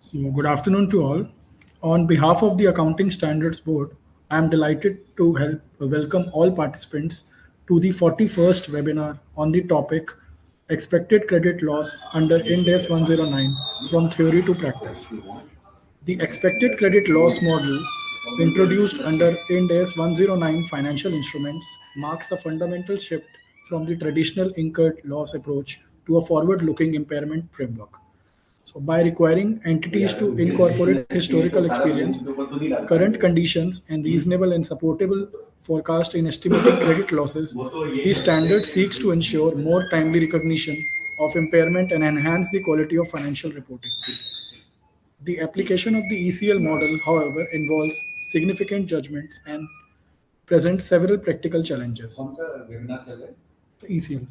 So, good afternoon to all. On behalf of the Accounting Standards Board, I am delighted to help welcome all participants to the 41st webinar on the topic Expected Credit Loss under Ind AS 109 from Theory to Practice. The expected credit loss model introduced under Ind AS 109 financial instruments marks a fundamental shift from the traditional incurred loss approach to a forward looking impairment framework. So, by requiring entities to incorporate historical experience, current conditions, and reasonable and supportable forecast in estimating credit losses, the standard seeks to ensure more timely recognition of impairment and enhance the quality of financial reporting. The application of the ECL model, however, involves significant judgments and presents several practical challenges. कौन सा webinar चल रहा है? The ECL.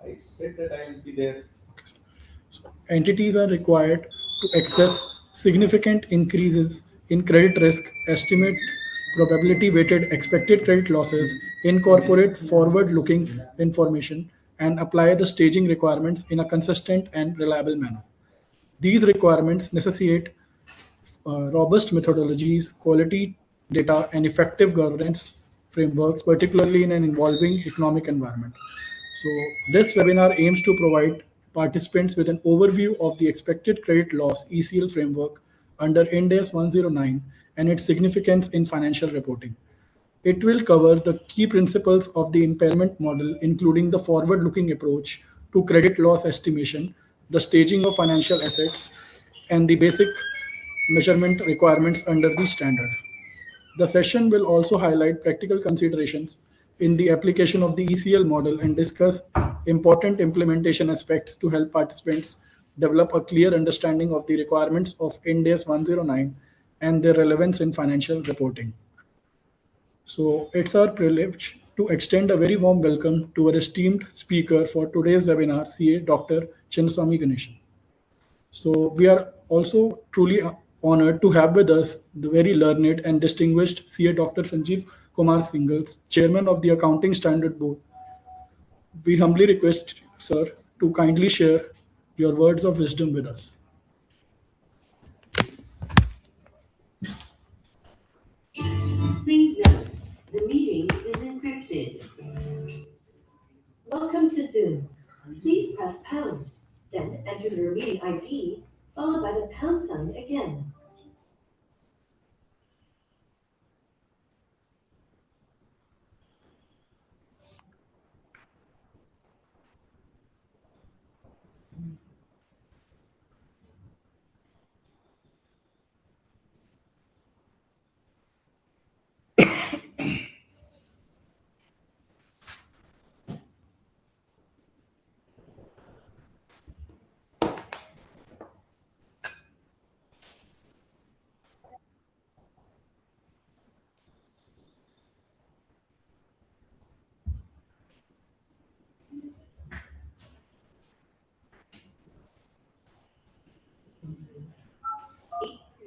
I said that I will be there. So entities are required to access significant increases in credit risk, estimate probability weighted expected credit losses, incorporate forward looking information, and apply the staging requirements in a consistent and reliable manner. These requirements necessitate robust methodologies, quality data, and effective governance frameworks, particularly in an evolving economic environment. So, this webinar aims to provide participants with an overview of the expected credit loss ECL framework under Ind AS 109 and its significance in financial reporting. It will cover the key principles of the impairment model, including the forward looking approach to credit loss estimation, the staging of financial assets, and the basic measurement requirements under the standard. The session will also highlight practical considerations in the application of the ECL model and discuss important implementation aspects to help participants develop a clear understanding of the requirements of Ind AS 109 and their relevance in financial reporting. So it's our privilege to extend a very warm welcome to our esteemed speaker for today's webinar, CA Dr. Chinnaswamy Ganesan. So we are also truly honored to have with us the very learned and distinguished CA Dr. Sanjeev Kumar Singles, Chairman of the Accounting Standard Board. We humbly request, sir, to kindly share your words of wisdom with us. Please note, the meeting is encrypted. Welcome to Zoom. Please press pound, then enter your meeting ID, followed by the pound sign again.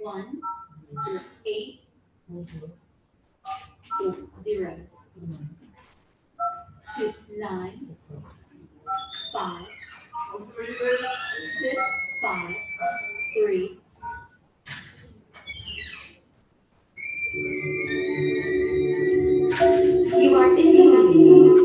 One, 8, 0, 9, 5, 6, 5, 3. You are in the meeting.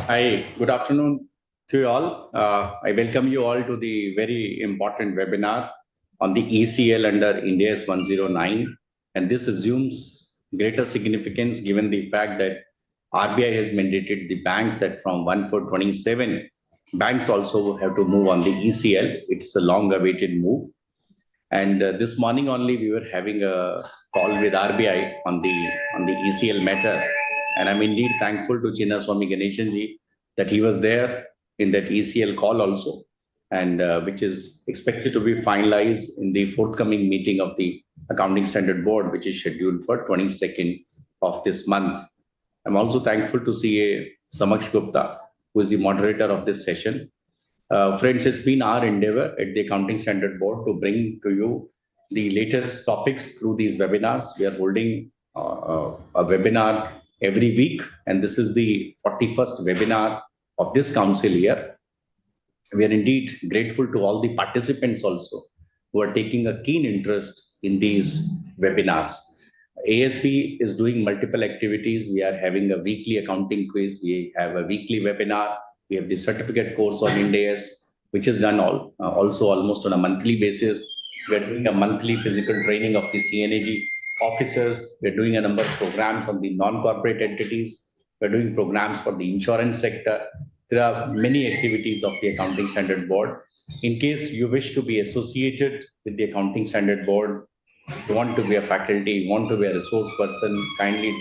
Hi, good afternoon to you all. I welcome you all to the very important webinar on the ECL under Ind AS 109. And this assumes greater significance given the fact that RBI has mandated the banks that from 1/4/27, banks also have to move on the ECL. It's a long awaited move. And this morning only we were having a call with RBI on the ECL matter. And I'm indeed thankful to Chinnaswamy Ganesan ji that he was there in that ECL call also, and which is expected to be finalized in the forthcoming meeting of the Accounting Standard Board, which is scheduled for 22nd of this month. I'm also thankful to CA Samaksh Gupta who is the moderator of this session. Friends, it's been our endeavor at the Accounting Standard Board to bring to you the latest topics through these webinars. We are holding a webinar every week, and this is the 41st webinar of this council year. We are indeed grateful to all the participants also who are taking a keen interest in these webinars. ASB is doing multiple activities. We are having a weekly accounting quiz. We have a weekly webinar. We have the certificate course on Ind AS, which is done also almost on a monthly basis. We are doing a monthly physical training of the CNAG officers. We are doing a number of programs on the non-corporate entities. We are doing programs for the insurance sector. There are many activities of the Accounting Standard Board. In case you wish to be associated with the Accounting Standard Board, you want to be a faculty, you want to be a resource person, kindly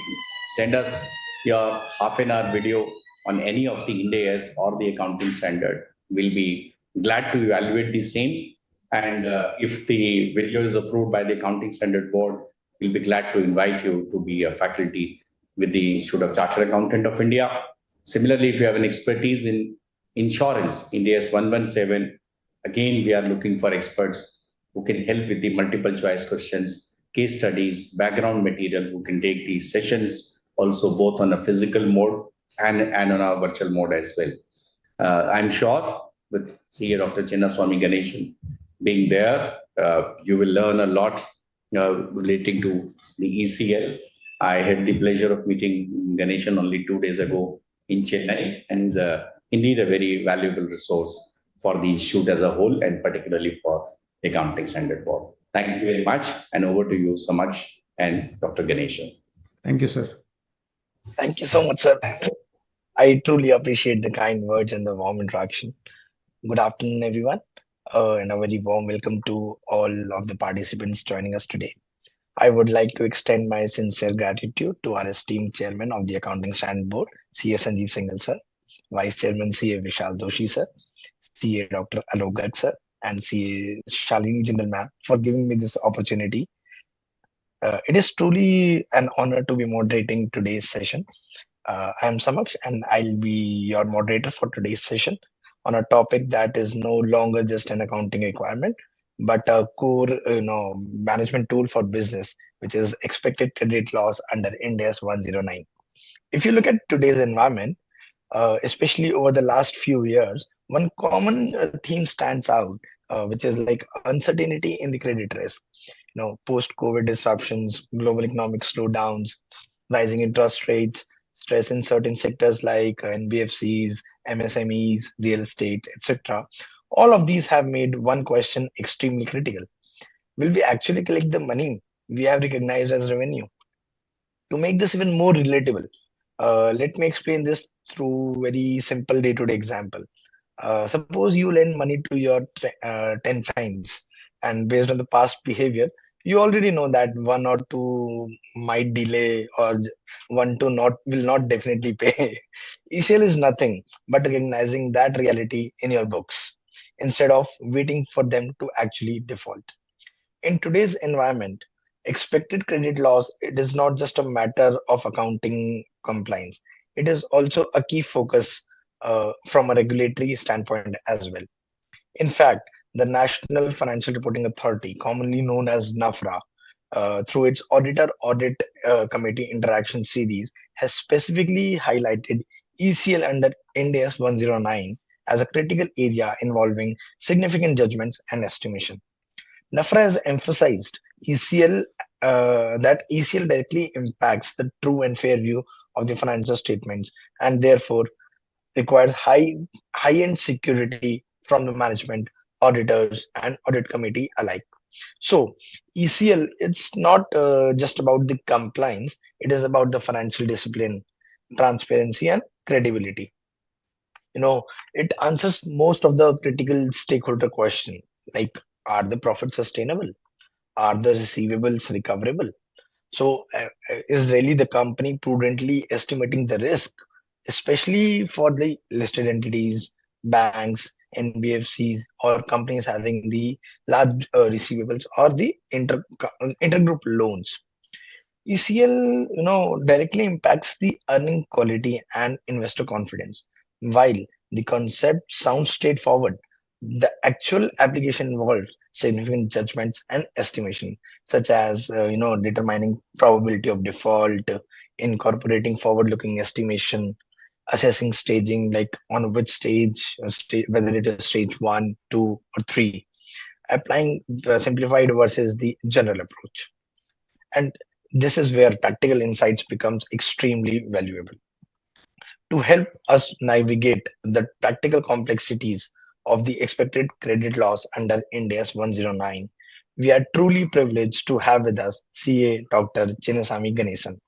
send us your half-an-hour video on any of the Ind AS or the accounting standard. We'll be glad to evaluate the same. And if the video is approved by the Accounting Standard Board, we'll be glad to invite you to be a faculty with the Institute of Chartered Accountant of India. Similarly, if you have an expertise in insurance, Ind AS 117, again, we are looking for experts who can help with the multiple choice questions, case studies, background material, who can take these sessions also both on a physical mode and on a virtual mode as well. I'm sure with CA Dr. Chinnaswamy Ganeshan being there, you will learn a lot relating to the ECL. I had the pleasure of meeting Ganeshan only 2 days ago in Chennai, and indeed a very valuable resource for the institute as a whole, and particularly for the Accounting Standard Board. Thank you very much, and over to you, Samaj and Dr. Ganeshan. Thank you, sir. Thank you so much, sir. I truly appreciate the kind words and the warm interaction. Good afternoon, everyone, and a very warm welcome to all of the participants joining us today. I would like to extend my sincere gratitude to our esteemed Chairman of the Accounting Standard Board, CA Sanjeev Singhal, sir, Vice Chairman CA Vishal Doshi, sir, CA Dr. Alok Garg, sir, and CA Shalini Jindal, ma'am, for giving me this opportunity. It is truly an honor to be moderating today's session. I am Samaksh, and I'll be your moderator for today's session on a topic that is no longer just an accounting requirement, but a core, management tool for business, which is expected credit loss under Ind AS 109. If you look at today's environment, especially over the last few years, one common theme stands out, which is like uncertainty in the credit risk. Post-COVID disruptions, global economic slowdowns, rising interest rates, stress in certain sectors like NBFCs, MSMEs, real estate, etc. All of these have made one question extremely critical. Will we actually collect the money we have recognized as revenue? To make this even more relatable, let me explain this through very simple day-to-day example. Suppose you lend money to your 10 friends, and based on the past behavior, you already know that one or two might delay, or one to will not definitely pay. ECL is nothing but recognizing that reality in your books instead of waiting for them to actually default. In today's environment, expected credit loss, it is not just a matter of accounting compliance. It is also a key focus from a regulatory standpoint as well. In fact, the National Financial Reporting Authority, commonly known as NAFRA, through its Auditor Audit Committee Interaction Series, has specifically highlighted ECL under Ind AS 109 as a critical area involving significant judgments and estimation. NAFRA has emphasized that ECL directly impacts the true and fair view of the financial statements, and therefore requires high-end security from the management, auditors, and audit committee alike. So ECL, it's not just about the compliance, it is about the financial discipline, transparency, and credibility. It answers most of the critical stakeholder question, like, are the profits sustainable? Are the receivables recoverable? So is really the company prudently estimating the risk, especially for the listed entities, banks, NBFCs, or companies having the large receivables or the intergroup loans? ECL, directly impacts the earning quality and investor confidence. While the concept sounds straightforward, the actual application involves significant judgments and estimation, such as determining probability of default, incorporating forward-looking estimation, assessing staging, like on which stage, whether it is stage 1, 2, or 3, applying simplified versus the general approach. And this is where practical insights becomes extremely valuable. To help us navigate the practical complexities of the expected credit loss under Ind AS 109, we are truly privileged to have with us CA Dr. Chinnasamy Ganesan.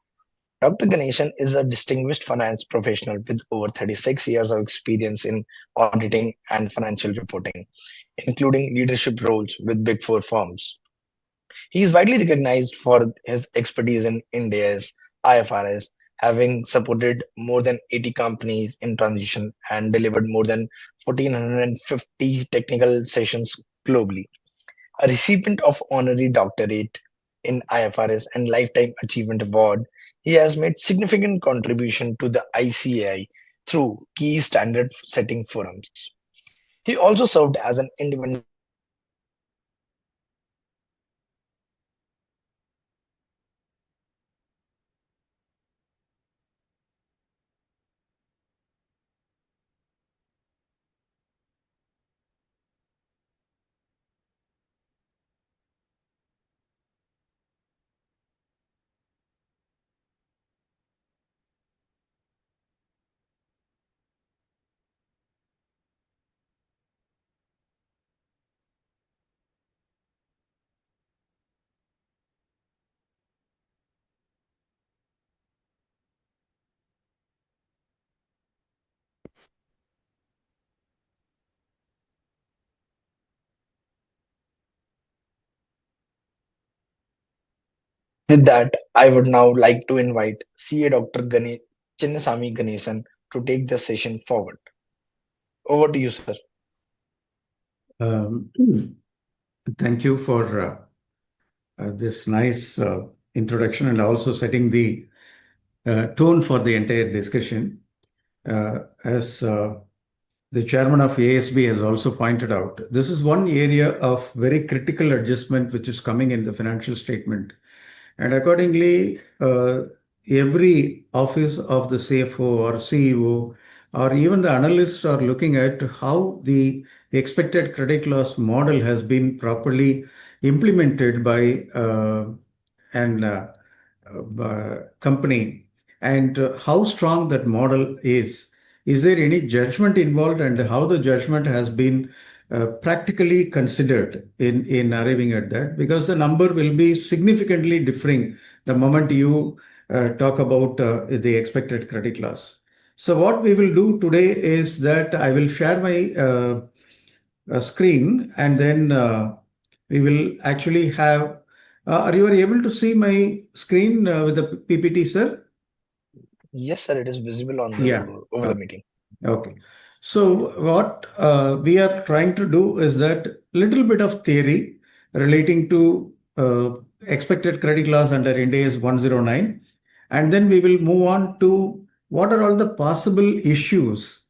Dr. Ganesan is a distinguished finance professional with over 36 years of experience in auditing and financial reporting, including leadership roles with Big Four firms. He is widely recognized for his expertise in Ind AS, IFRS, having supported more than 80 companies in transition and delivered more than 1,450 technical sessions globally. A recipient of honorary doctorate in IFRS and Lifetime Achievement Award, he has made significant contribution to the ICAI through key standard setting forums. He also served as an independent With that, I would now like to invite CA Dr. Chinnasamy Ganesan to take the session forward. Over to you, sir. Um, Thank you for this nice introduction and also setting the tone for the entire discussion. As the chairman of ASB has also pointed out, this is one area of very critical adjustment which is coming in the financial statement. And accordingly, every office of the CFO or CEO or even the analysts are looking at how the expected credit loss model has been properly implemented by an company and how strong that model is. Is there any judgment involved and how the judgment has been practically considered in arriving at that? Because the number will be significantly differing the moment you talk about the expected credit loss. So what we will do today is that I will share my screen and then we will actually have, are you able to see my screen with the PPT, sir? Yes, sir, it is visible on the over the meeting. Okay. So what we are trying to do is that little bit of theory relating to expected credit loss under Ind AS 109, and then we will move on to what are all the possible issues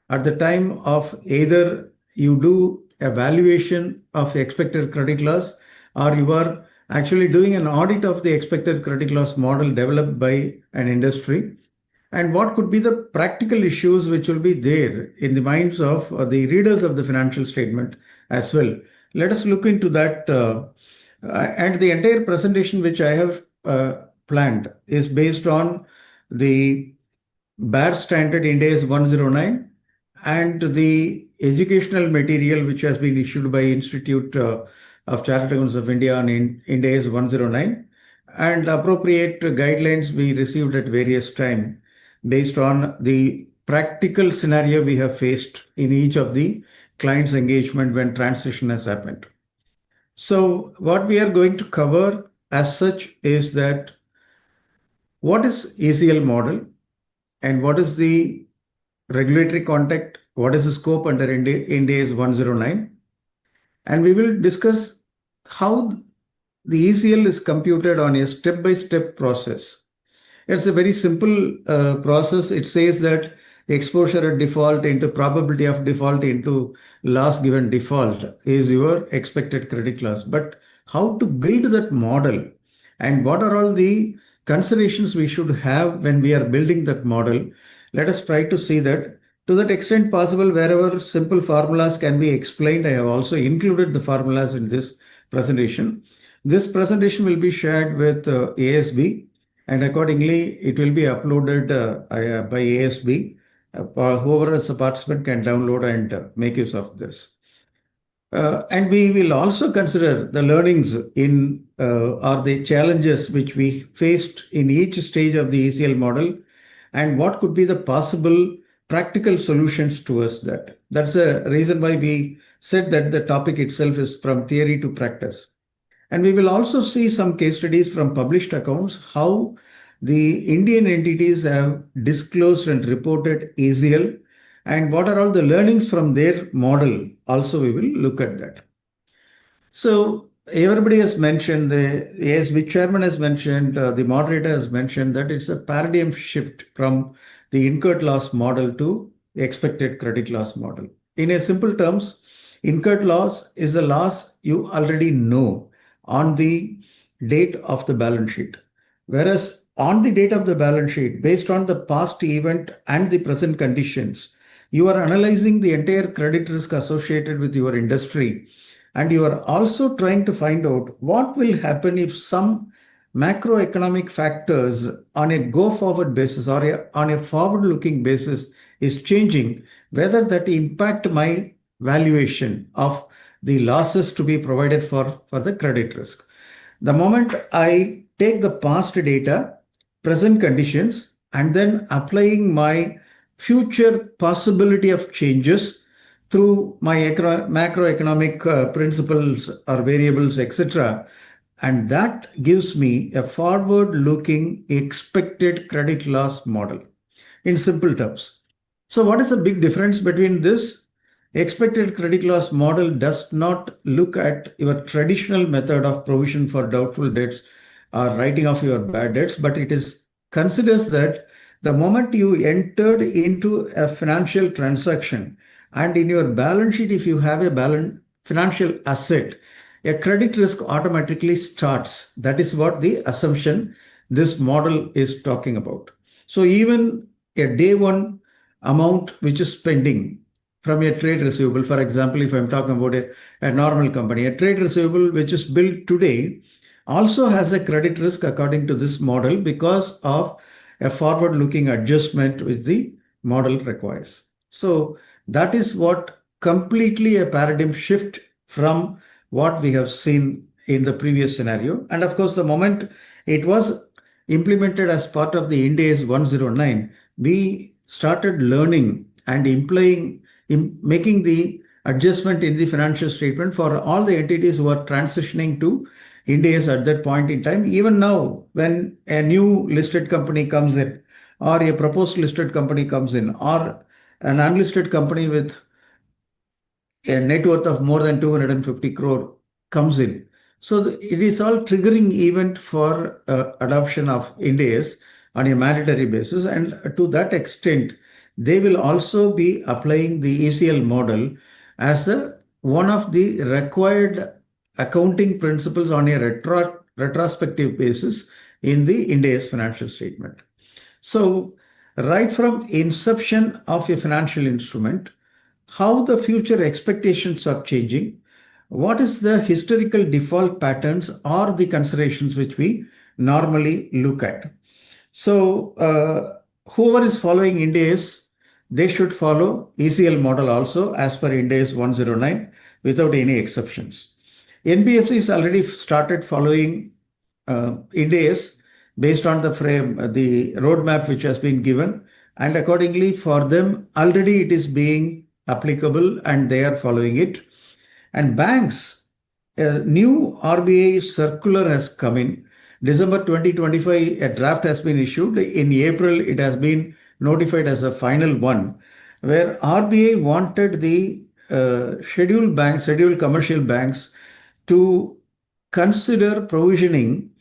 at the time of either you do a valuation of expected credit loss or you are actually doing an audit of the expected credit loss model developed by an industry, and what could be the practical issues which will be there in the minds of the readers of the financial statement as well. Let us look into that. And the entire presentation which I have planned is based on the BAR standard Ind AS 109 and the educational material which has been issued by Institute of Chartered Accountants of India on Ind AS 109 and appropriate guidelines we received at various times based on the practical scenario we have faced in each of the clients' engagement when transition has happened. So what we are going to cover as such is that what is ECL model and what is the regulatory context, what is the scope under Ind AS 109, and we will discuss how the ECL is computed on a step-by-step process. It's a very simple process. It says that exposure at default into probability of default into loss given default is your expected credit loss. But how to build that model and what are all the considerations we should have when we are building that model? Let us try to see that to that extent possible, wherever simple formulas can be explained. I have also included the formulas in this presentation. This presentation will be shared with ASB, and accordingly it will be uploaded by ASB. Whoever is a participant can download and make use of this. And we will also consider the learnings in or the challenges which we faced in each stage of the ECL model, and what could be the possible practical solutions towards that. That's the reason why we said that the topic itself is from theory to practice. And we will also see some case studies from published accounts, how the Indian entities have disclosed and reported ECL, and what are all the learnings from their model. Also, we will look at that. So everybody has mentioned, the ASB chairman has mentioned, the moderator has mentioned that it's a paradigm shift from the incurred loss model to expected credit loss model. In a simple terms, incurred loss is a loss you already know on the date of the balance sheet. Whereas on the date of the balance sheet, based on the past event and the present conditions, you are analyzing the entire credit risk associated with your industry. And you are also trying to find out what will happen if some macroeconomic factors on a go-forward basis or on a forward-looking basis is changing, whether that impact my valuation of the losses to be provided for the credit risk. The moment I take the past data, present conditions, and then applying my future possibility of changes through my macroeconomic principles or variables, etc., and that gives me a forward-looking expected credit loss model in simple terms. So what is the big difference between this? Expected credit loss model does not look at your traditional method of provision for doubtful debts or writing off your bad debts, but it considers that the moment you entered into a financial transaction and in your balance sheet, if you have a financial asset, a credit risk automatically starts. That is what the assumption this model is talking about. So even a day one amount which is pending from a trade receivable, for example, if I'm talking about a normal company, a trade receivable which is billed today also has a credit risk according to this model because of a forward-looking adjustment which the model requires. So that is what completely a paradigm shift from what we have seen in the previous scenario. And of course, the moment it was implemented as part of the Ind AS 109, we started learning and making the adjustment in the financial statement for all the entities who are transitioning to Ind AS at that point in time. Even now, when a new listed company comes in, or a proposed listed company comes in, or an unlisted company with a net worth of more than 250 crore comes in. So it is all triggering event for adoption of Ind AS on a mandatory basis. And to that extent, they will also be applying the ECL model as one of the required accounting principles on a retrospective basis in the Ind AS financial statement. So right from inception of a financial instrument, how the future expectations are changing, what is the historical default patterns or the considerations which we normally look at. So whoever is following Ind AS, they should follow ECL model also as per Ind AS 109 without any exceptions. NBFCs already started following Ind AS based on the roadmap which has been given, and accordingly for them already it is being applicable and they are following it. And banks, a new RBI circular has come in. December 2025, a draft has been issued. In April, it has been notified as a final one, where RBI wanted the scheduled commercial banks to consider provisioning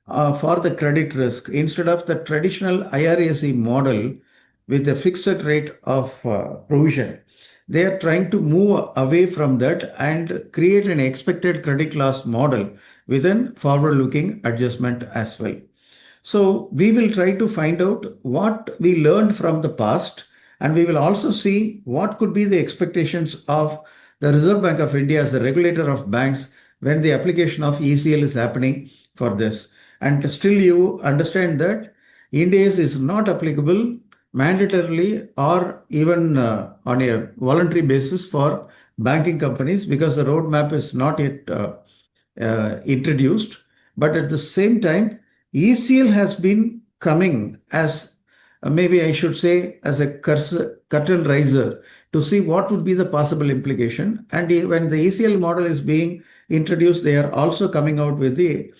for the credit risk instead of the traditional IRAC model with a fixed rate of provision. They are trying to move away from that and create an expected credit loss model with an forward-looking adjustment as well. So we will try to find out what we learned from the past, and we will also see what could be the expectations of the Reserve Bank of India as the regulator of banks when the application of ECL is happening for this. And still you understand that Ind AS is not applicable mandatorily or even on a voluntary basis for banking companies because the roadmap is not yet introduced. But at the same time, ECL has been coming as maybe I should say as a curtain raiser to see what would be the possible implication. And when the ECL model is being introduced, they are also coming out with the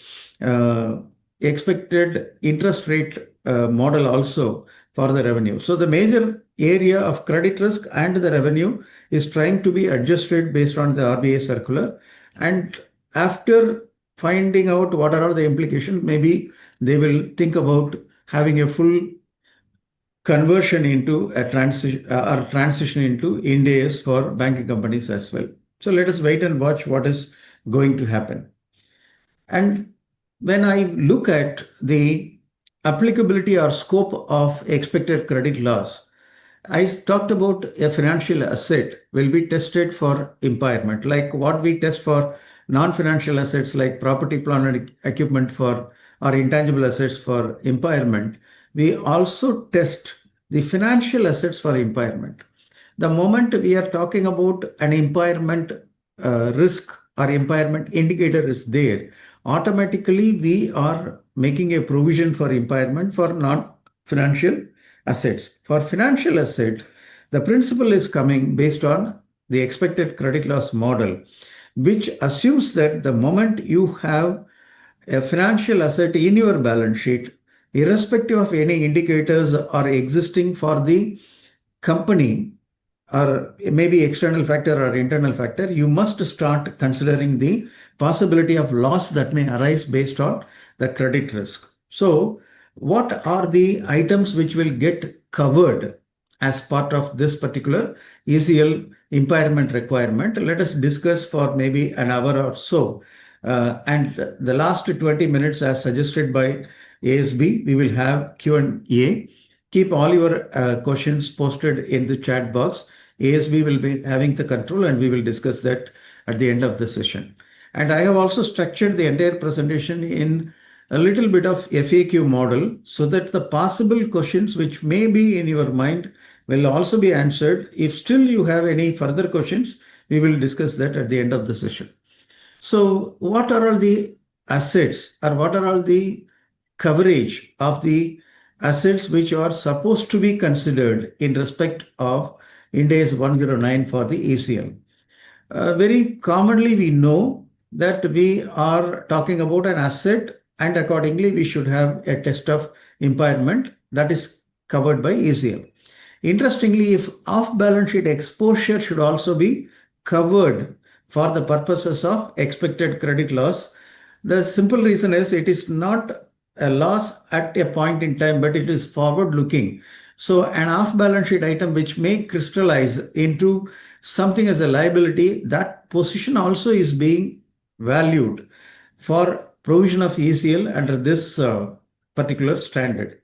expected interest rate model also for the revenue. So the major area of credit risk and the revenue is trying to be adjusted based on the RBI circular. And after finding out what are all the implications, maybe they will think about having a full conversion into a transition into Ind AS for banking companies as well. So let us wait and watch what is going to happen. And when I look at the applicability or scope of expected credit loss, I talked about a financial asset will be tested for impairment, like what we test for non-financial assets like property, plant and equipment for or intangible assets for impairment. We also test the financial assets for impairment. The moment we are talking about an impairment risk or impairment indicator is there, automatically we are making a provision for impairment for non-financial assets. For financial asset, the principle is coming based on the expected credit loss model, which assumes that the moment you have a financial asset in your balance sheet, irrespective of any indicators are existing for the company or maybe external factor or internal factor, you must start considering the possibility of loss that may arise based on the credit risk. So what are the items which will get covered as part of this particular ECL impairment requirement? Let us discuss for maybe an hour or so. And the last 20 minutes, as suggested by ASB, we will have Q&A. Keep all your questions posted in the chat box. ASB will be having the control and we will discuss that at the end of the session. And I have also structured the entire presentation in a little bit of FAQ model so that the possible questions which may be in your mind will also be answered. If still you have any further questions, we will discuss that at the end of the session. So what are all the assets or what are all the coverage of the assets which are supposed to be considered in respect of Ind AS 109 for the ECL? Very commonly we know that we are talking about an asset and accordingly we should have a test of impairment that is covered by ECL. Interestingly, if off-balance sheet exposure should also be covered for the purposes of expected credit loss. The simple reason is it is not a loss at a point in time, but it is forward-looking. So an off-balance sheet item which may crystallize into something as a liability, that position also is being valued for provision of ECL under this particular standard.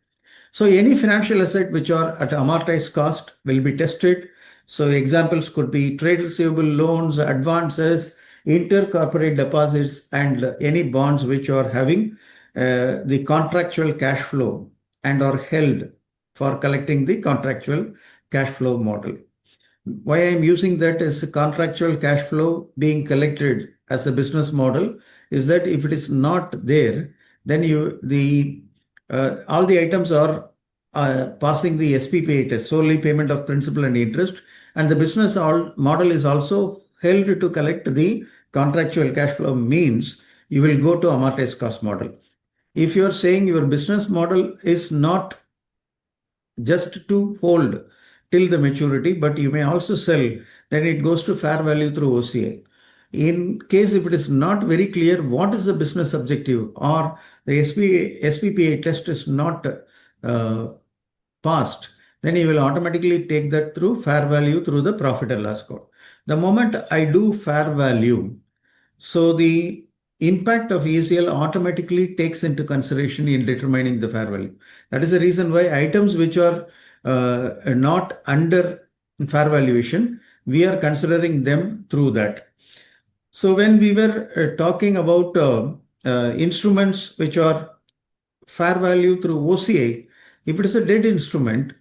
So any financial asset which are at amortized cost will be tested. So examples could be trade receivable loans, advances, intercorporate deposits, and any bonds which are having the contractual cash flow and are held for collecting the contractual cash flow model. Why I'm using that as a contractual cash flow being collected as a business model is that if it is not there, then all the items are passing the SPPA test, solely payment of principal and interest, and the business model is also held to collect the contractual cash flow, means you will go to amortized cost model. If you are saying your business model is not just to hold till the maturity, but you may also sell, then it goes to fair value through OCI. In case if it is not very clear what is the business objective or the SPPA test is not passed, then you will automatically take that through fair value through the profit and loss account. The moment I do fair value, so the impact of ECL automatically takes into consideration in determining the fair value. That is the reason why items which are not under fair valuation, we are considering them through that. So when we were talking about instruments which are fair value through OCI, if it is a debt instrument,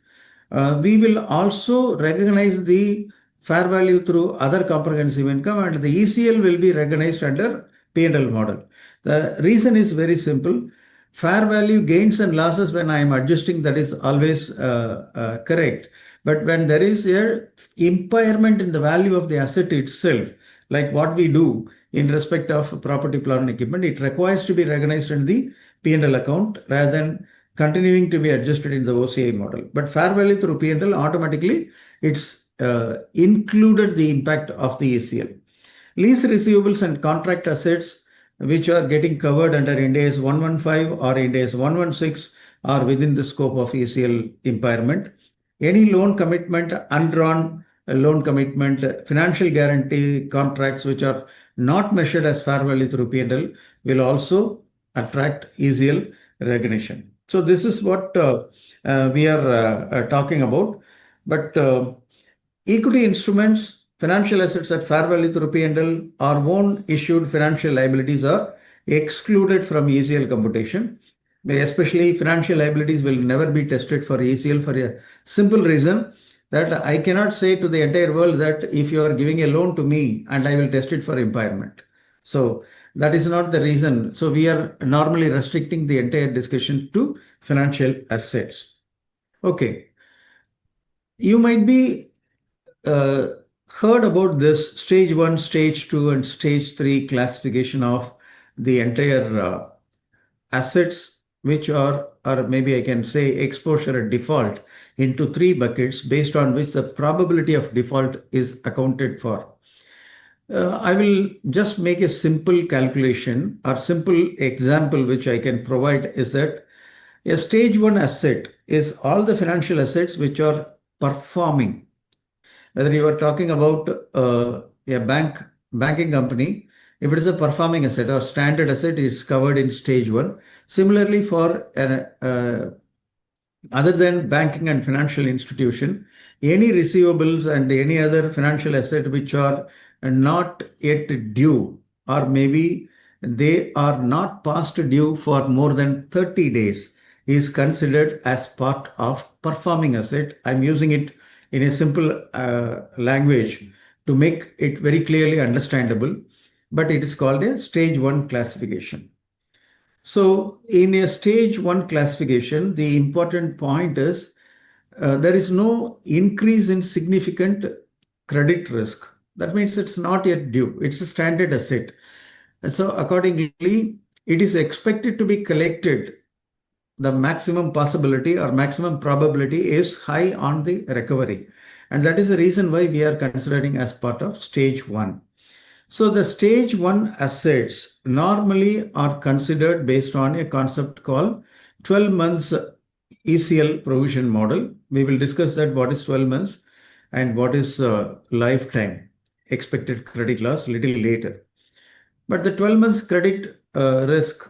we will also recognize the fair value through other comprehensive income, and the ECL will be recognized under P&L model. The reason is very simple. Fair value gains and losses, when I am adjusting, that is always correct. But when there is a impairment in the value of the asset itself, like what we do in respect of property, plant and equipment, it requires to be recognized in the P&L account rather than continuing to be adjusted in the OCI model. But fair value through P&L, automatically it's included the impact of the ECL. Lease receivables and contract assets which are getting covered under Ind AS 115 or Ind AS 116 are within the scope of ECL impairment. Any loan commitment, undrawn loan commitment, financial guarantee contracts which are not measured as fair value through P&L will also attract ECL recognition. So this is what we are talking about. But equity instruments, financial assets at fair value through P&L, or own issued financial liabilities are excluded from ECL computation. Especially financial liabilities will never be tested for ECL for a simple reason that I cannot say to the entire world that if you are giving a loan to me and I will test it for impairment. So that is not the reason. So we are normally restricting the entire discussion to financial assets. Okay. You might be heard about this stage 1, stage 2 and stage 3 classification of the entire assets, which are, or maybe I can say exposure at default, into 3 buckets based on which the probability of default is accounted for. I will just make a simple calculation or simple example which I can provide is that a stage 1 asset is all the financial assets which are performing. Whether you are talking about a banking company, if it is a performing asset or standard asset, is covered in stage 1. Similarly, for other than banking and financial institution, any receivables and any other financial asset which are not yet due, or maybe they are not past due for more than 30 days, is considered as part of performing asset. I'm using it in a simple language to make it very clearly understandable, but it is called a stage 1 classification. So in a stage 1 classification, the important point is there is no increase in significant credit risk. That means it's not yet due. It's a standard asset. And so accordingly, it is expected to be collected. The maximum possibility or maximum probability is high on the recovery. And that is the reason why we are considering as part of stage 1. So the stage 1 assets normally are considered based on a concept called 12 months ECL provision model. We will discuss that what is 12 months and what is lifetime expected credit loss little later. But the 12 months credit risk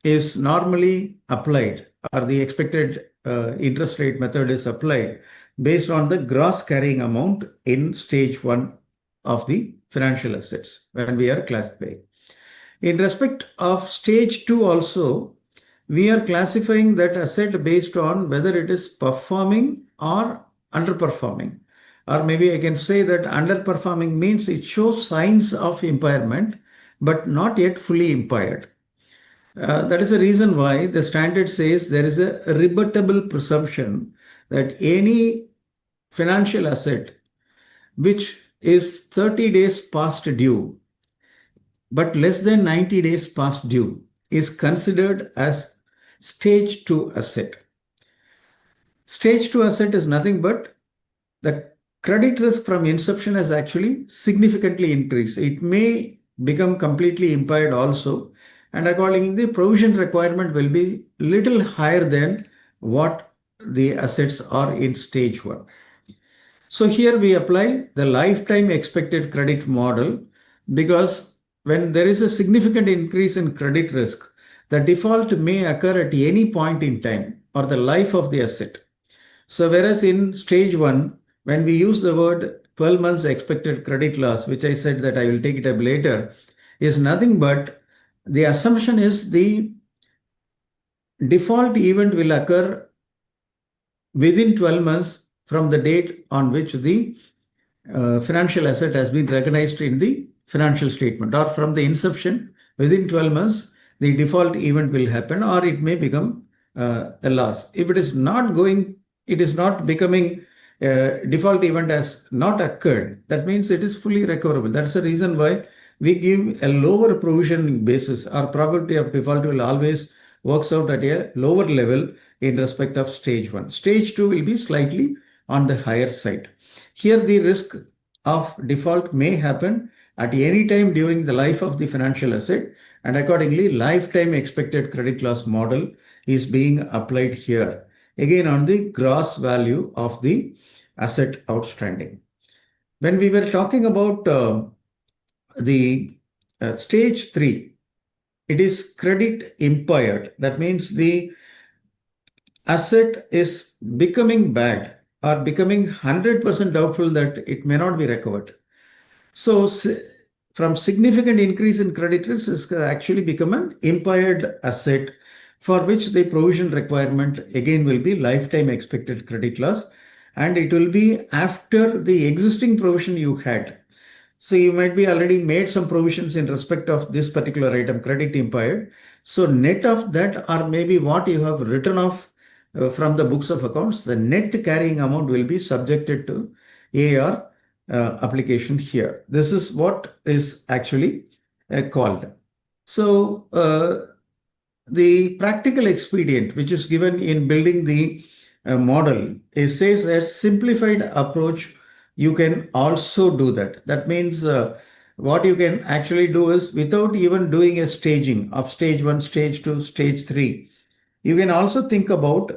is normally applied, or the expected interest rate method is applied based on the gross carrying amount in stage 1 of the financial assets when we are classifying. In respect of stage 2 also, we are classifying that asset based on whether it is performing or underperforming. Or maybe I can say that underperforming means it shows signs of impairment, but not yet fully impaired. That is the reason why the standard says there is a rebuttable presumption that any financial asset which is 30 days past due but less than 90 days past due is considered as stage 2 asset. Stage 2 asset is nothing but the credit risk from inception has actually significantly increased. It may become completely impaired also, and accordingly the provision requirement will be little higher than what the assets are in stage 1. So here we apply the lifetime expected credit model, because when there is a significant increase in credit risk, the default may occur at any point in time or the life of the asset. So whereas in stage 1, when we use the word 12 months expected credit loss, which I said that I will take it up later, is nothing but the assumption is the default event will occur within 12 months from the date on which the financial asset has been recognized in the financial statement, or from the inception within 12 months, the default event will happen, or it may become a loss. If it is not becoming default event has not occurred, that means it is fully recoverable. That's the reason why we give a lower provisioning basis. Our probability of default will always works out at a lower level in respect of stage 1. Stage 2 will be slightly on the higher side. Here the risk of default may happen at any time during the life of the financial asset, and accordingly lifetime expected credit loss model is being applied here, again on the gross value of the asset outstanding. When we were talking about the stage 3, it is credit impaired. That means the asset is becoming bad or becoming 100% doubtful that it may not be recovered. So from significant increase in credit risk is actually become an impaired asset, for which the provision requirement again will be lifetime expected credit loss, and it will be after the existing provision you had. So you might be already made some provisions in respect of this particular item, credit impaired. So net of that, or maybe what you have written off from the books of accounts, the net carrying amount will be subjected to AR application here. This is what is actually called. So the practical expedient which is given in building the model, it says a simplified approach. You can also do that. That means what you can actually do is, without even doing a staging of stage 1, stage 2, stage 3, you can also think about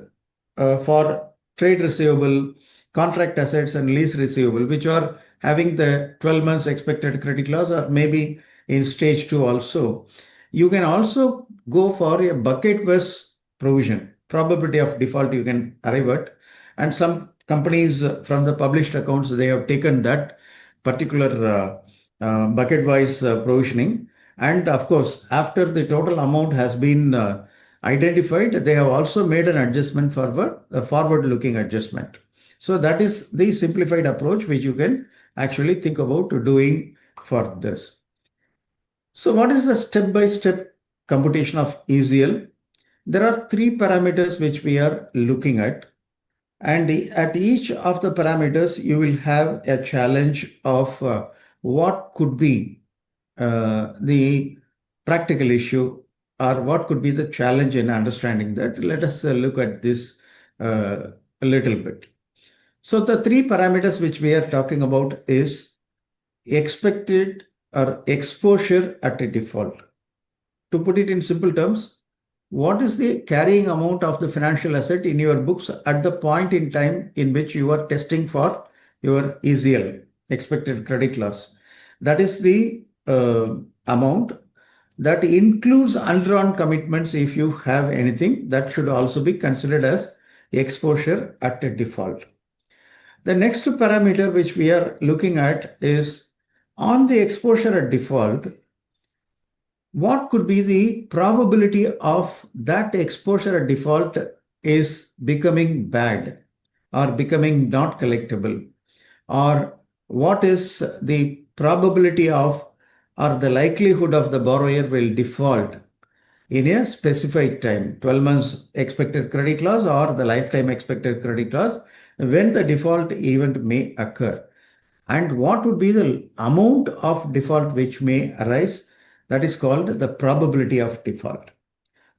for trade receivable, contract assets and lease receivable, which are having the 12 months expected credit loss, or maybe in stage 2 also. You can also go for a bucket-wise provision. Probability of default you can arrive at. And some companies from the published accounts, they have taken that particular bucket-wise provisioning. And of course, after the total amount has been identified, they have also made an adjustment for a forward-looking adjustment. So that is the simplified approach which you can actually think about doing for this. So what is the step-by-step computation of ECL? There are 3 parameters which we are looking at. And at each of the parameters, you will have a challenge of what could be the practical issue, or what could be the challenge in understanding that. Let us look at this a little bit. So the 3 parameters which we are talking about is expected or exposure at a default. To put it in simple terms, what is the carrying amount of the financial asset in your books at the point in time in which you are testing for your ECL, expected credit loss? That is the amount. That includes undrawn commitments. If you have anything, that should also be considered as exposure at a default. The next parameter which we are looking at is, on the exposure at default, what could be the probability of that exposure at default is becoming bad or becoming not collectible, or what is the probability of or the likelihood of the borrower will default in a specified time, 12 months expected credit loss or the lifetime expected credit loss, when the default event may occur, and what would be the amount of default which may arise. That is called the probability of default.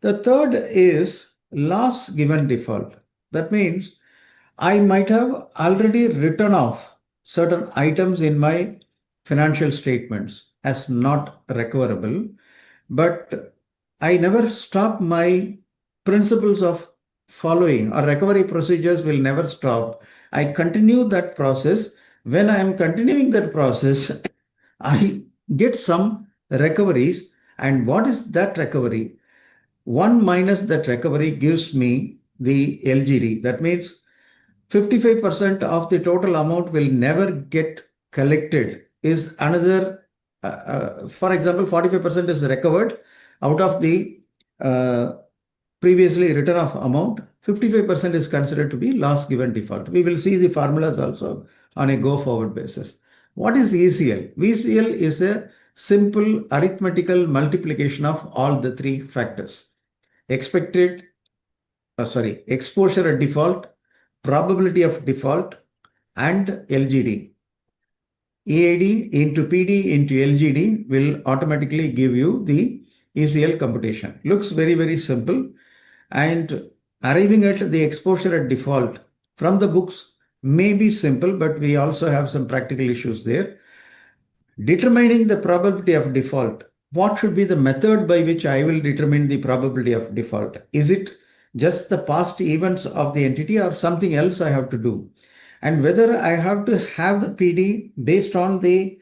The third is loss given default. That means I might have already written off certain items in my financial statements as not recoverable, but I never stop my principles of following or recovery procedures will never stop. I continue that process. When I am continuing that process, I get some recoveries. And what is that recovery? 1 minus that recovery gives me the LGD. That means 55% of the total amount will never get collected is another, for example, 45% is recovered out of the previously written off amount. 55% is considered to be loss given default. We will see the formulas also on a go forward basis. What is ECL? ECL is a simple arithmetical multiplication of all the three factors. Exposure at default, probability of default, and LGD. EAD into PD into LGD will automatically give you the ECL computation. Looks very, very simple. And arriving at the exposure at default from the books may be simple, but we also have some practical issues there. Determining the probability of default. What should be the method by which I will determine the probability of default? Is it just the past events of the entity or something else I have to do? And whether I have to have the PD based on the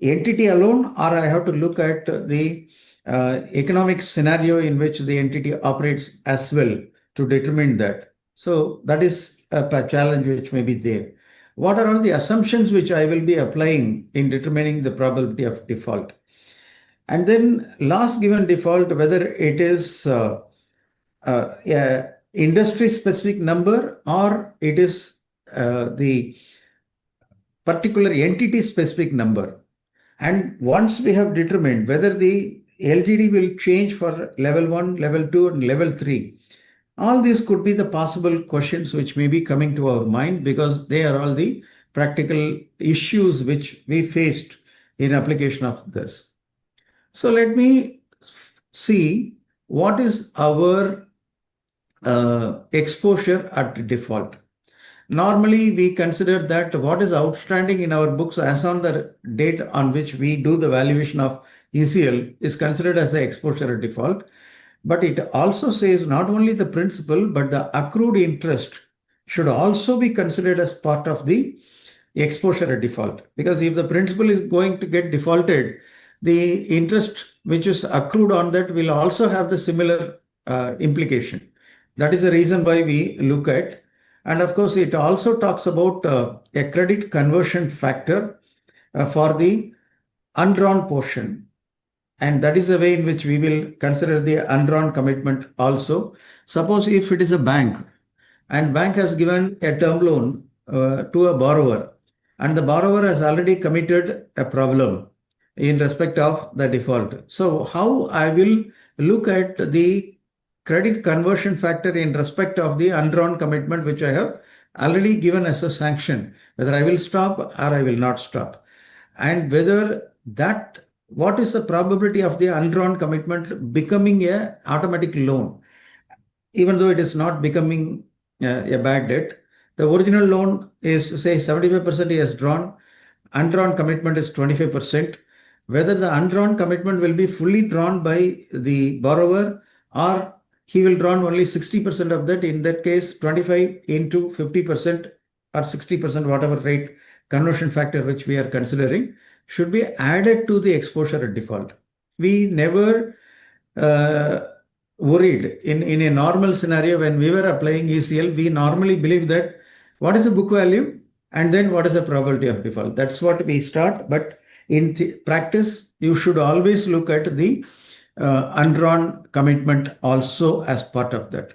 entity alone, or I have to look at the economic scenario in which the entity operates as well to determine that. So that is a challenge which may be there. What are all the assumptions which I will be applying in determining the probability of default? And then loss given default, whether it is industry specific number or it is the particular entity specific number. And once we have determined whether the LGD will change for level 1, level 2, and level 3, all these could be the possible questions which may be coming to our mind, because they are all the practical issues which we faced in application of this. So let me see what is our exposure at default. Normally, we consider that what is outstanding in our books as on the date on which we do the valuation of ECL is considered as the exposure at default. But it also says not only the principal, but the accrued interest should also be considered as part of the exposure at default. Because if the principal is going to get defaulted, the interest which is accrued on that will also have the similar implication. That is the reason why we look at. And of course, it also talks about a credit conversion factor for the undrawn portion. And that is the way in which we will consider the undrawn commitment also. Suppose if it is a bank and bank has given a term loan to a borrower, and the borrower has already committed a problem in respect of the default. So how I will look at the credit conversion factor in respect of the undrawn commitment which I have already given as a sanction, whether I will stop or I will not stop, and whether that what is the probability of the undrawn commitment becoming a automatic loan, even though it is not becoming a bad debt. The original loan is, say, 75% he has drawn, undrawn commitment is 25%. Whether the undrawn commitment will be fully drawn by the borrower or he will draw only 60% of that. In that case, 25 into 50% or 60%, whatever rate conversion factor which we are considering, should be added to the exposure at default. We never worried in a normal scenario when we were applying ECL. We normally believe that what is the book value and then what is the probability of default. That's what we start. But in practice, you should always look at the undrawn commitment also as part of that.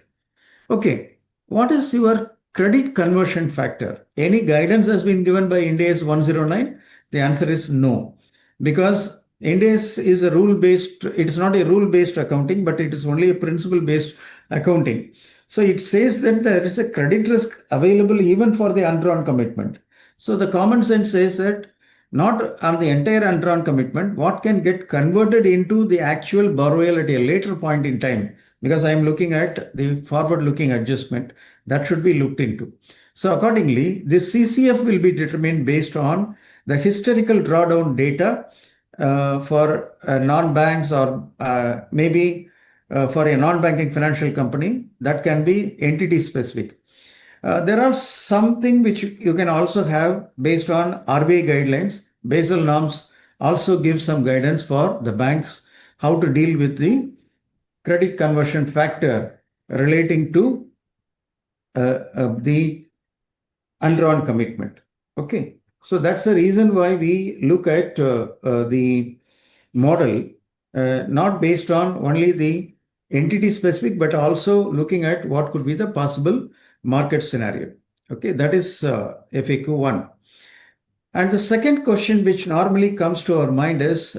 Okay, what is your credit conversion factor? Any guidance has been given by Ind AS 109? The answer is no, because Ind AS is a rule-based, it is not a rule-based accounting, but it is only a principle-based accounting. So it says that there is a credit risk available even for the undrawn commitment. So the common sense says that not on the entire undrawn commitment, what can get converted into the actual borrowal at a later point in time, because I am looking at the forward-looking adjustment that should be looked into. So accordingly, this CCF will be determined based on the historical drawdown data for non-banks or maybe for a non-banking financial company, that can be entity specific. There are something which you can also have based on RBI guidelines. Basel norms also give some guidance for the banks how to deal with the credit conversion factor relating to the undrawn commitment. Okay, so that's the reason why we look at the model not based on only the entity specific, but also looking at what could be the possible market scenario. Okay, that is FAQ 1. And the second question which normally comes to our mind is,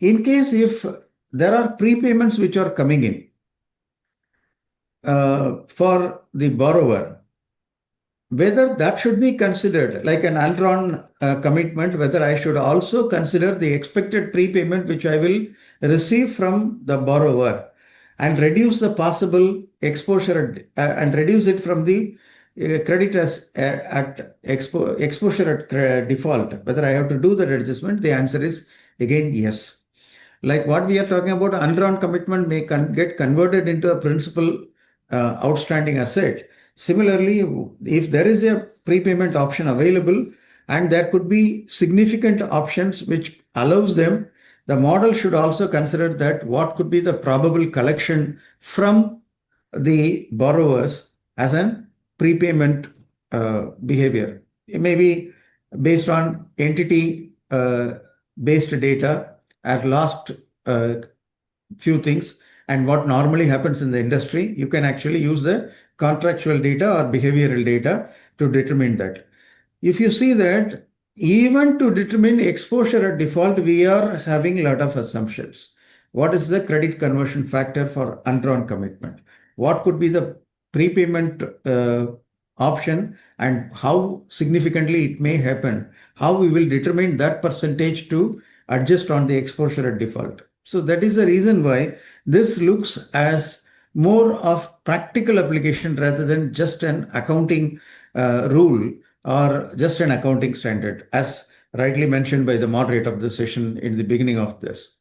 in case if there are prepayments which are coming in for the borrower, whether that should be considered like an undrawn commitment, whether I should also consider the expected prepayment which I will receive from the borrower and reduce the possible exposure and reduce it from the credit as at exposure at default, whether I have to do that adjustment. The answer is again yes. Like what we are talking about, undrawn commitment may get converted into a principal outstanding asset. Similarly, if there is a prepayment option available and there could be significant options which allows them, the model should also consider that what could be the probable collection from the borrowers as an prepayment behavior. It may be based on entity based data at last few things, and what normally happens in the industry, you can actually use the contractual data or behavioral data to determine that. If you see that even to determine exposure at default, we are having a lot of assumptions. What is the credit conversion factor for undrawn commitment? What could be the prepayment option and how significantly it may happen? How we will determine that percentage to adjust on the exposure at default. So that is the reason why this looks as more of practical application rather than just an accounting rule or just an accounting standard, as rightly mentioned by the moderator of the session in the beginning of this.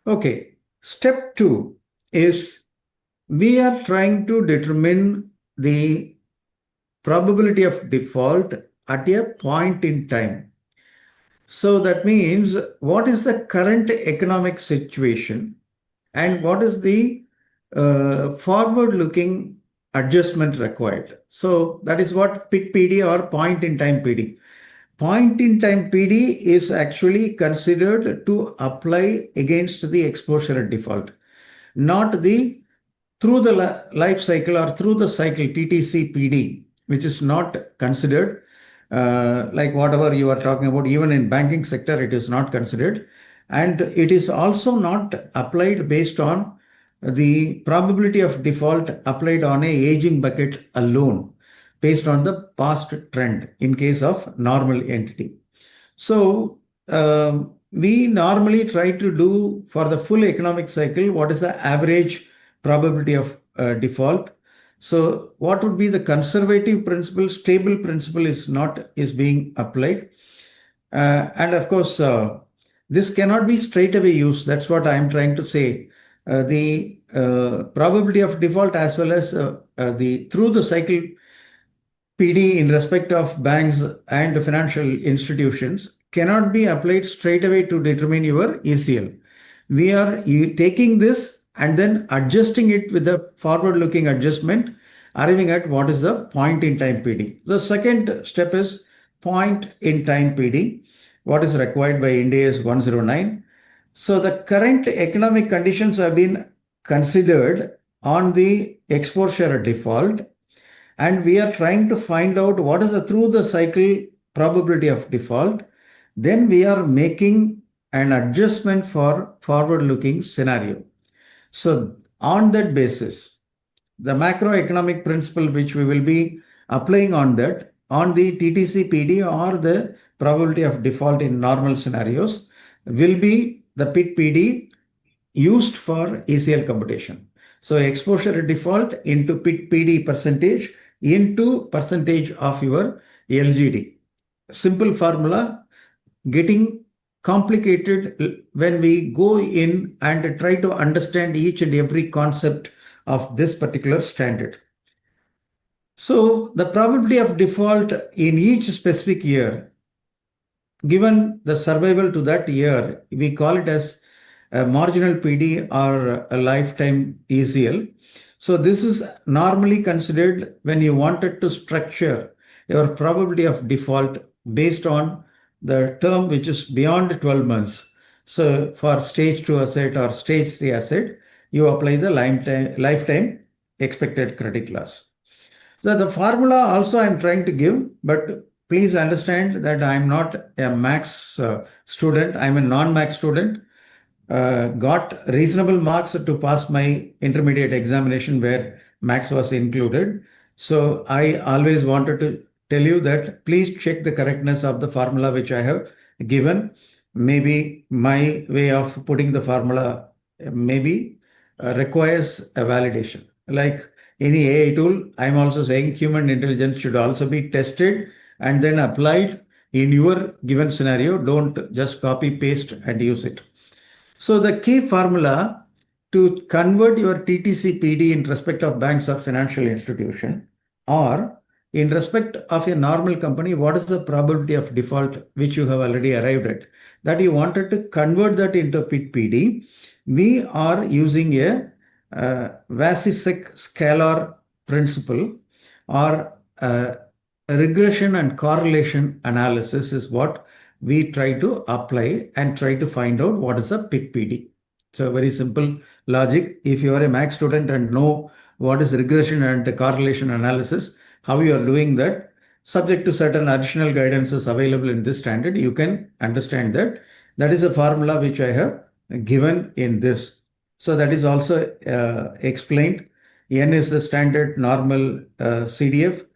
Okay, step 2 is we are trying to determine the probability of default at a point in time. So that means what is the current economic situation and what is the forward-looking adjustment required. So that is what PIT PD or point in time PD. Point in time PD is actually considered to apply against the exposure at default, not the through the life cycle or through the cycle TTC PD, which is not considered. Like whatever you are talking about, even in banking sector, it is not considered. And it is also not applied based on the probability of default applied on a aging bucket alone, based on the past trend in case of normal entity. So we normally try to do for the full economic cycle, what is the average probability of default. So what would be the conservative principle? Stable principle is being applied. And of course, this cannot be straight away used. That's what I'm trying to say. The probability of default as well as the through the cycle PD in respect of banks and financial institutions cannot be applied straight away to determine your ECL. We are taking this and then adjusting it with the forward-looking adjustment, arriving at what is the point in time PD. The second step is point in time PD, what is required by Ind AS 109. So the current economic conditions have been considered on the exposure at default, and we are trying to find out what is the through the cycle probability of default. Then we are making an adjustment for forward-looking scenario. So on that basis, the macroeconomic principle which we will be applying on that, on the TTC PD or the probability of default in normal scenarios, will be the PIT PD used for ECL computation. So exposure at default into PIT PD percentage into percentage of your LGD. Simple formula, getting complicated when we go in and try to understand each and every concept of this particular standard. So the probability of default in each specific year, given the survival to that year, we call it as a marginal PD or a lifetime ECL. So this is normally considered when you wanted to structure your probability of default based on the term which is beyond 12 months. So for stage 2 asset or stage 3 asset, you apply the lifetime expected credit loss. So the formula also I'm trying to give, but please understand that I'm not a max student. I'm a non-max student. Got reasonable marks to pass my intermediate examination where max was included. So I always wanted to tell you that please check the correctness of the formula which I have given. Maybe my way of putting the formula maybe requires a validation. Like any AI tool, I'm also saying human intelligence should also be tested and then applied in your given scenario. Don't just copy, paste and use it. So the key formula to convert your TTC PD in respect of banks or financial institution, or in respect of a normal company, what is the probability of default which you have already arrived at? That you wanted to convert that into PIT PD. We are using a Vasicek scalar principle, or regression and correlation analysis is what we try to apply and try to find out what is a PIT PD. So very simple logic. If you are a max student and know what is regression and correlation analysis, how you are doing that, subject to certain additional guidances available in this standard, you can understand that. That is a formula which I have given in this. So that is also explained. N is the standard normal CDF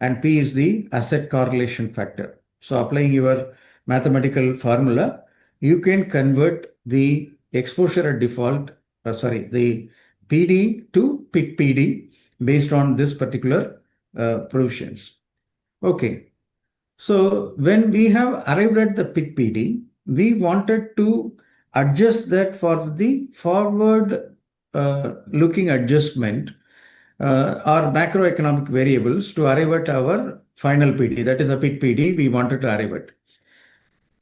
and P is the asset correlation factor. So applying your mathematical formula, you can convert the exposure at default, the PD to PIT PD based on this particular provisions. Okay. So when we have arrived at the PIT PD, we wanted to adjust that for the forward looking adjustment or macroeconomic variables to arrive at our final PD. That is a PIT PD we wanted to arrive at.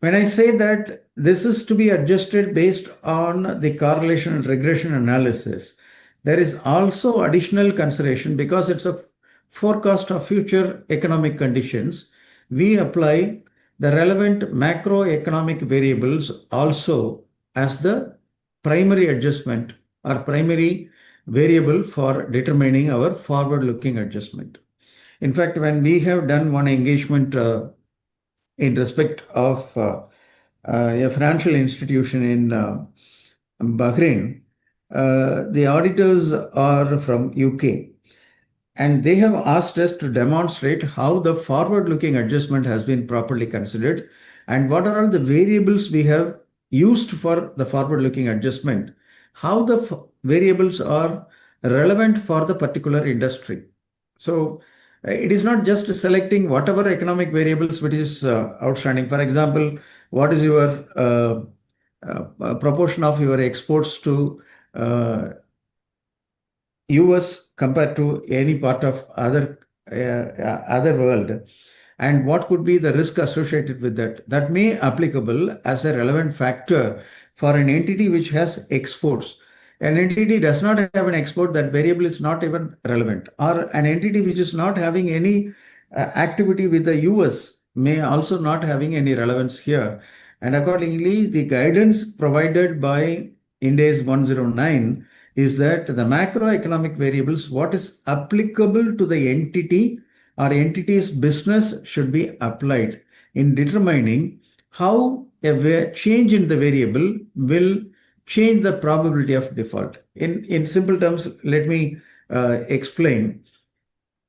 When I say that this is to be adjusted based on the correlation and regression analysis, there is also additional consideration because it's a forecast of future economic conditions. We apply the relevant macroeconomic variables also as the primary adjustment or primary variable for determining our forward-looking adjustment. In fact, when we have done one engagement in respect of a financial institution in Bahrain, the auditors are from UK, and they have asked us to demonstrate how the forward-looking adjustment has been properly considered and what are all the variables we have used for the forward-looking adjustment, how the variables are relevant for the particular industry. So it is not just selecting whatever economic variables which is outstanding. For example, what is your proportion of your exports to US compared to any part of other world, and what could be the risk associated with that? That may applicable as a relevant factor for an entity which has exports. An entity does not have an export, that variable is not even relevant. Or an entity which is not having any activity with the US may also not having any relevance here. And accordingly, the guidance provided by Ind AS 109 is that the macroeconomic variables, what is applicable to the entity or entity's business, should be applied in determining how a change in the variable will change the probability of default. In simple terms, let me explain.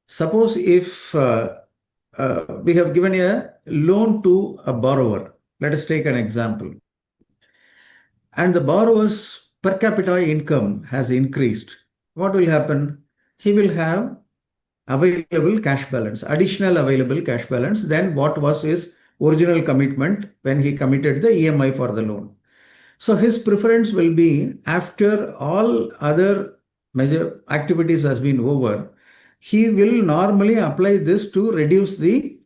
Suppose if we have given a loan to a borrower, let us take an example, and the borrower's per capita income has increased. What will happen? He will have available cash balance, additional available cash balance than what was his original commitment when he committed the EMI for the loan. So his preference will be, after all other major activities has been over, he will normally apply this to reduce the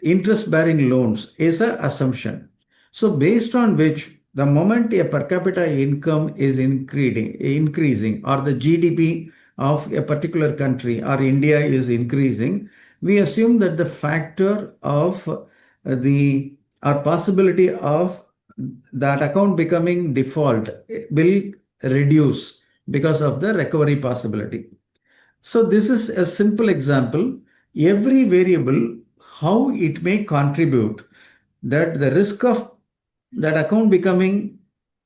interest-bearing loans is an assumption. So based on which, the moment a per capita income is increasing, or the GDP of a particular country or India is increasing, we assume that the factor of or possibility of that account becoming default will reduce because of the recovery possibility. So this is a simple example. Every variable, how it may contribute, that the risk of that account becoming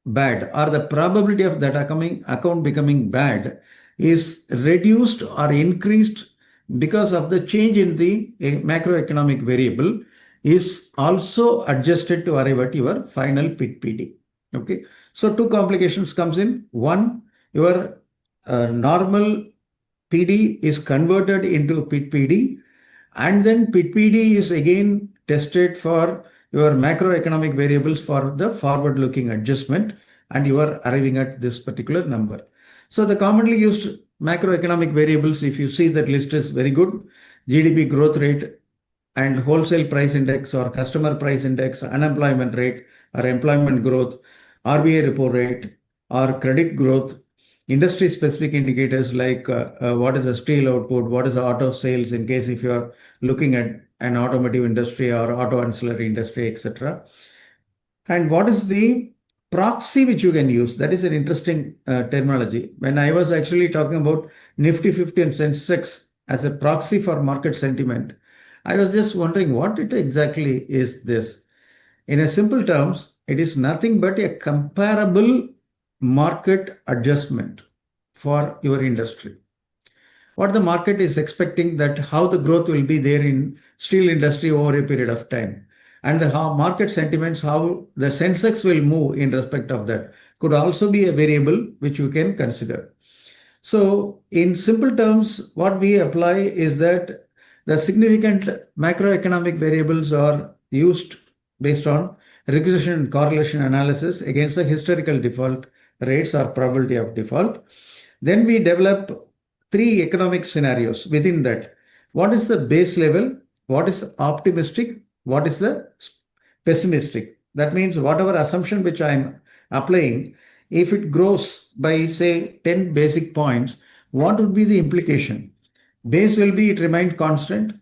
bad or the probability of that account becoming bad is reduced or increased because of the change in the macroeconomic variable is also adjusted to arrive at your final PIT-PD. Okay, so two complications comes in. One, your normal PD is converted into PIT-PD, and then PIT-PD is again tested for your macroeconomic variables for the forward-looking adjustment, and you are arriving at this particular number. So the commonly used macroeconomic variables, if you see that list, is very good. GDP growth rate and wholesale price index or customer price index, unemployment rate or employment growth, RBI repo rate or credit growth, industry specific indicators like what is the steel output, what is the auto sales in case if you are looking at an automotive industry or auto ancillary industry, etc. And what is the proxy which you can use? That is an interesting terminology. When I was actually talking about Nifty 50 and Sensex as a proxy for market sentiment, I was just wondering what it exactly is this. In a simple terms, it is nothing but a comparable market adjustment for your industry. What the market is expecting, that how the growth will be there in steel industry over a period of time, and the how market sentiments, how the Sensex will move in respect of that, could also be a variable which you can consider. So in simple terms, what we apply is that the significant macroeconomic variables are used based on regression and correlation analysis against the historical default rates or probability of default. Then we develop three economic scenarios within that. What is the base level? What is optimistic? What is the pessimistic? That means whatever assumption which I am applying, if it grows by say 10 basic points, what would be the implication? Base will be it remained constant.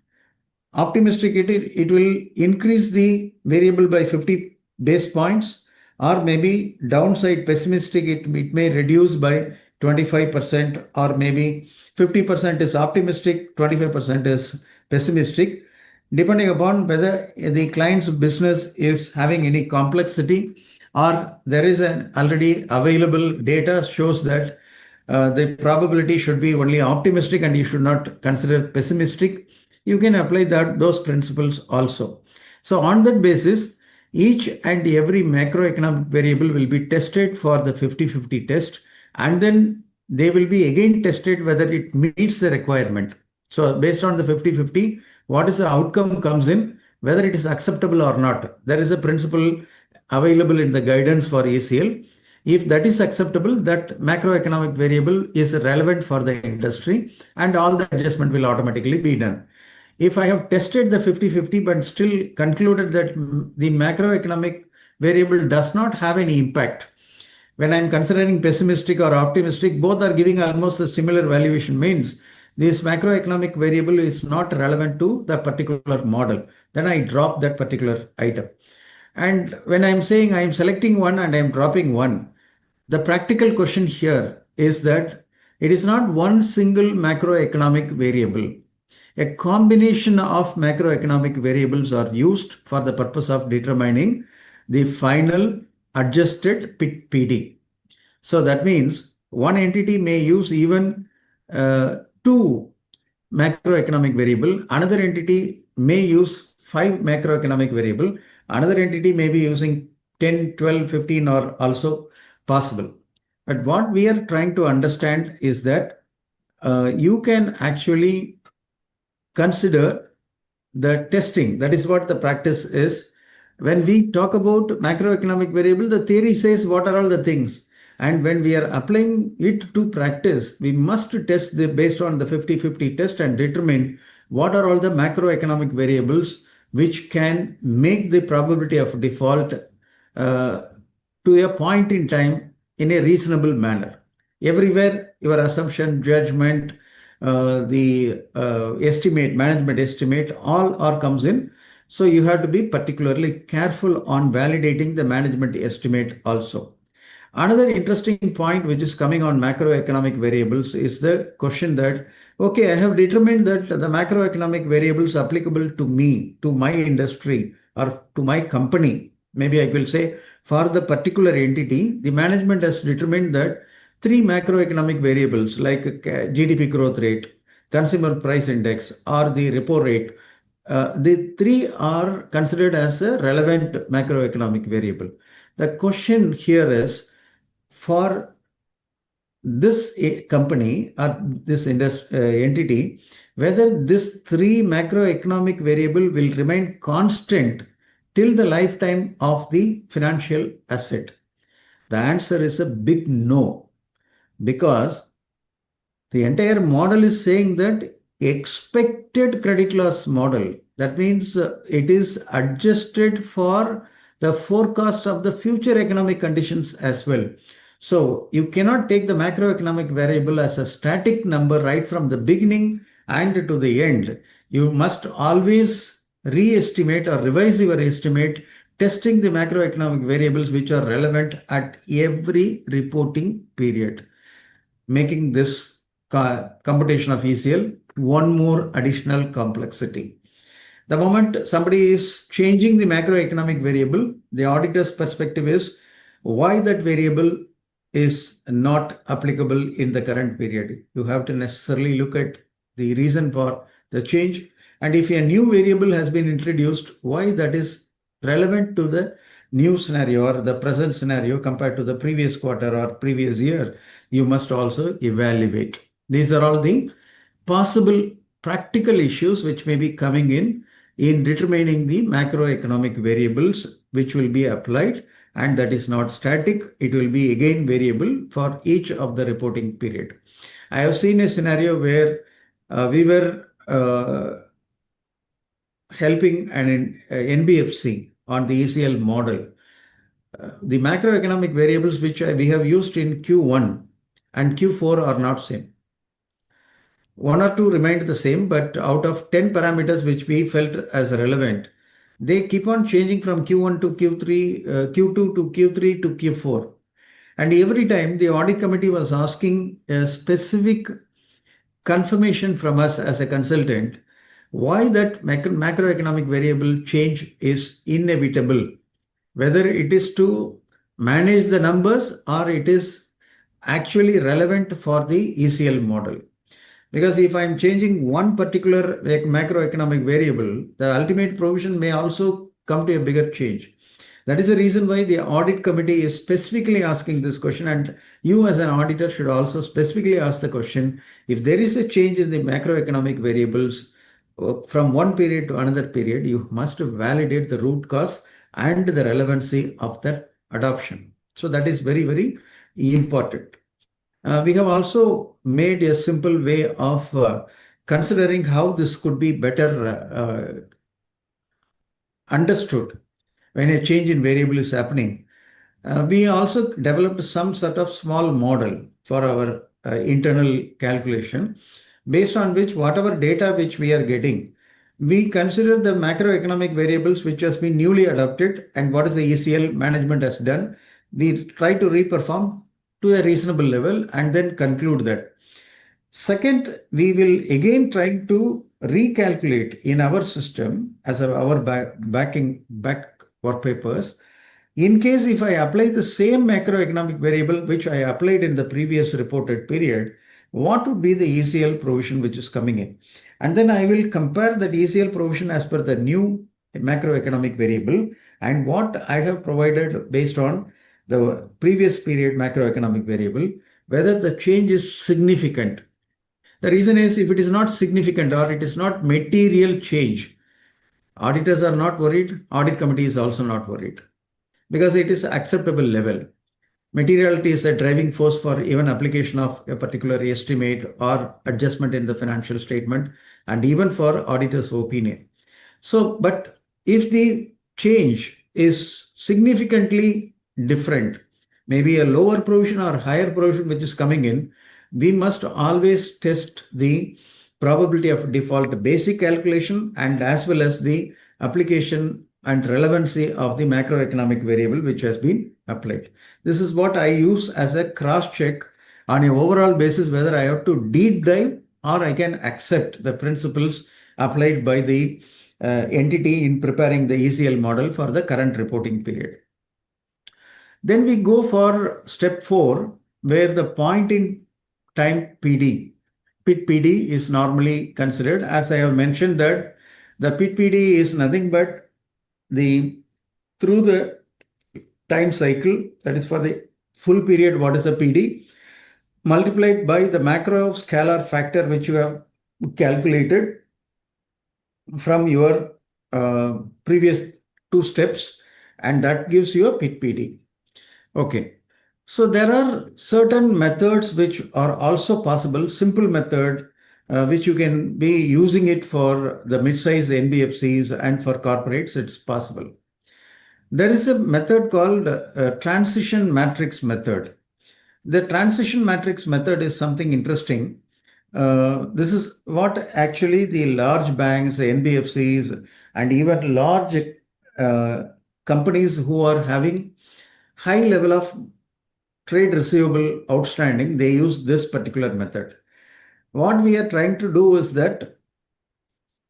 Optimistic, it will increase the variable by 50 base points, or maybe downside pessimistic, it may reduce by 25%, or maybe 50% is optimistic, 25% is pessimistic, depending upon whether the client's business is having any complexity or there is an already available data shows that the probability should be only optimistic and you should not consider pessimistic. You can apply those principles also. So on that basis, each and every macroeconomic variable will be tested for the 50-50 test, and then they will be again tested whether it meets the requirement. So based on the 50-50, what is the outcome comes in, whether it is acceptable or not. There is a principle available in the guidance for ACL. If that is acceptable, that macroeconomic variable is relevant for the industry and all the adjustment will automatically be done. If I have tested the 50-50 but still concluded that the macroeconomic variable does not have any impact, when I'm considering pessimistic or optimistic, both are giving almost a similar valuation, means this macroeconomic variable is not relevant to the particular model, then I drop that particular item. And when I'm saying I'm selecting one and I'm dropping one, the practical question here is that it is not one single macroeconomic variable. A combination of macroeconomic variables are used for the purpose of determining the final adjusted PIT-PD. So that means one entity may use even two macroeconomic variable, another entity may use 5 macroeconomic variable, another entity may be using 10, 12, 15 are also possible. But what we are trying to understand is that you can actually consider the testing. That is what the practice is. When we talk about macroeconomic variable, the theory says what are all the things. And when we are applying it to practice, we must test based on the 50-50 test and determine what are all the macroeconomic variables which can make the probability of default to a point in time in a reasonable manner. Everywhere, your assumption, judgment, the estimate, management estimate, all comes in. So you have to be particularly careful on validating the management estimate also. Another interesting point which is coming on macroeconomic variables is the question that, okay, I have determined that the macroeconomic variables applicable to me, to my industry, or to my company, maybe I will say for the particular entity, the management has determined that 3 macroeconomic variables like GDP growth rate, consumer price index, or the repo rate, the 3 are considered as a relevant macroeconomic variable. The question here is, for this company or this entity, whether this 3 macroeconomic variable will remain constant till the lifetime of the financial asset. The answer is a big no, because the entire model is saying that expected credit loss model. That means it is adjusted for the forecast of the future economic conditions as well. So you cannot take the macroeconomic variable as a static number right from the beginning and to the end. You must always re-estimate or revise your estimate, testing the macroeconomic variables which are relevant at every reporting period, making this computation of ECL one more additional complexity. The moment somebody is changing the macroeconomic variable, the auditor's perspective is why that variable is not applicable in the current period. You have to necessarily look at the reason for the change. And if a new variable has been introduced, why that is relevant to the new scenario or the present scenario compared to the previous quarter or previous year, you must also evaluate. These are all the possible practical issues which may be coming in determining the macroeconomic variables which will be applied, and that is not static. It will be again variable for each of the reporting period. I have seen a scenario where we were helping an NBFC on the ECL model. The macroeconomic variables which we have used in Q1 and Q4 are not same. 1 or 2 remained the same, but out of 10 parameters which we felt as relevant, they keep on changing from Q1 to Q3, Q2 to Q3 to Q4. And every time the audit committee was asking a specific confirmation from us as a consultant, why that macroeconomic variable change is inevitable, whether it is to manage the numbers or it is actually relevant for the ECL model. Because if I'm changing one particular macroeconomic variable, the ultimate provision may also come to a bigger change. That is the reason why the audit committee is specifically asking this question, and you as an auditor should also specifically ask the question, if there is a change in the macroeconomic variables from one period to another period, you must validate the root cause and the relevancy of that adoption. So that is very, very important. We have also made a simple way of considering how this could be better understood when a change in variable is happening. We also developed some sort of small model for our internal calculation, based on which whatever data which we are getting, we consider the macroeconomic variables which has been newly adopted and what is the ECL management has done. We try to reperform to a reasonable level and then conclude that. Second, we will again try to recalculate in our system as our back work papers. In case if I apply the same macroeconomic variable which I applied in the previous reported period, what would be the ECL provision which is coming in? And then I will compare that ECL provision as per the new macroeconomic variable and what I have provided based on the previous period macroeconomic variable, whether the change is significant. The reason is, if it is not significant or it is not material change, Auditors are not worried. Audit committee is also not worried because it is acceptable level. Materiality is a driving force for even application of a particular estimate or adjustment in the financial statement and even for auditor's opinion. So, but if the change is significantly different, maybe a lower provision or higher provision which is coming in, we must always test the probability of default basic calculation and as well as the application and relevancy of the macroeconomic variable which has been applied. This is what I use as a cross check on an overall basis whether I have to deep dive or I can accept the principles applied by the entity in preparing the ECL model for the current reporting period. Then we go for step 4, where the point in time PD, PIT PD is normally considered. As I have mentioned that the PIT PD is nothing but through the time cycle, that is for the full period, what is the PD, multiplied by the macro scalar factor which you have calculated from your previous 2 steps, and that gives you a PIT PD. Okay. So there are certain methods which are also possible, simple method, which you can be using it for the mid-size NBFCs and for corporates, it's possible. There is a method called transition matrix method. The transition matrix method is something interesting. This is what actually the large banks, the NBFCs, and even large companies who are having high level of trade receivable outstanding, they use this particular method. What we are trying to do is that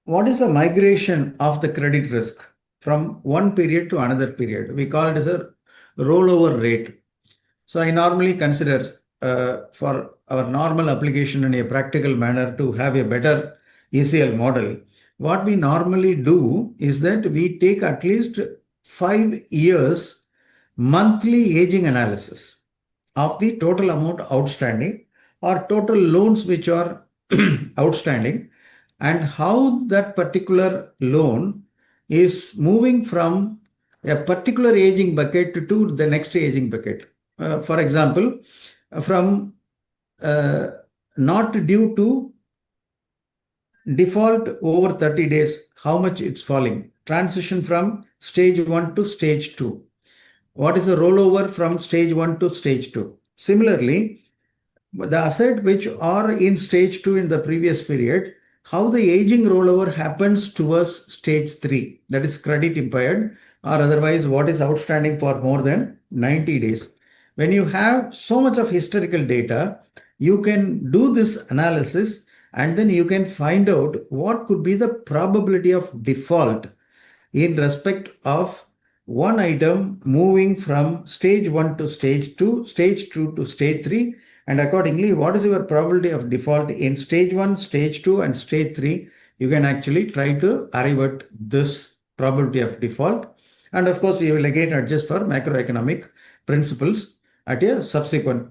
what is the migration of the credit risk from one period to another period? We call it as a rollover rate. So I normally consider for our normal application in a practical manner to have a better ECL model. What we normally do is that we take at least 5 years monthly aging analysis of the total amount outstanding or total loans which are outstanding and how that particular loan is moving from a particular aging bucket to the next aging bucket. For example, from not due to default over 30 days, how much it's falling. Transition from stage 1 to stage 2. What is the rollover from stage 1 to stage 2? Similarly, the asset which are in stage 2 in the previous period, how the aging rollover happens towards stage 3, that is credit impaired, or otherwise what is outstanding for more than 90 days. When you have so much of historical data, you can do this analysis and then you can find out what could be the probability of default in respect of one item moving from stage 1 to stage 2, stage 2 to stage 3, and accordingly, what is your probability of default in stage 1, stage 2, and stage 3? You can actually try to arrive at this probability of default. And of course, you will again adjust for macroeconomic principles at a subsequent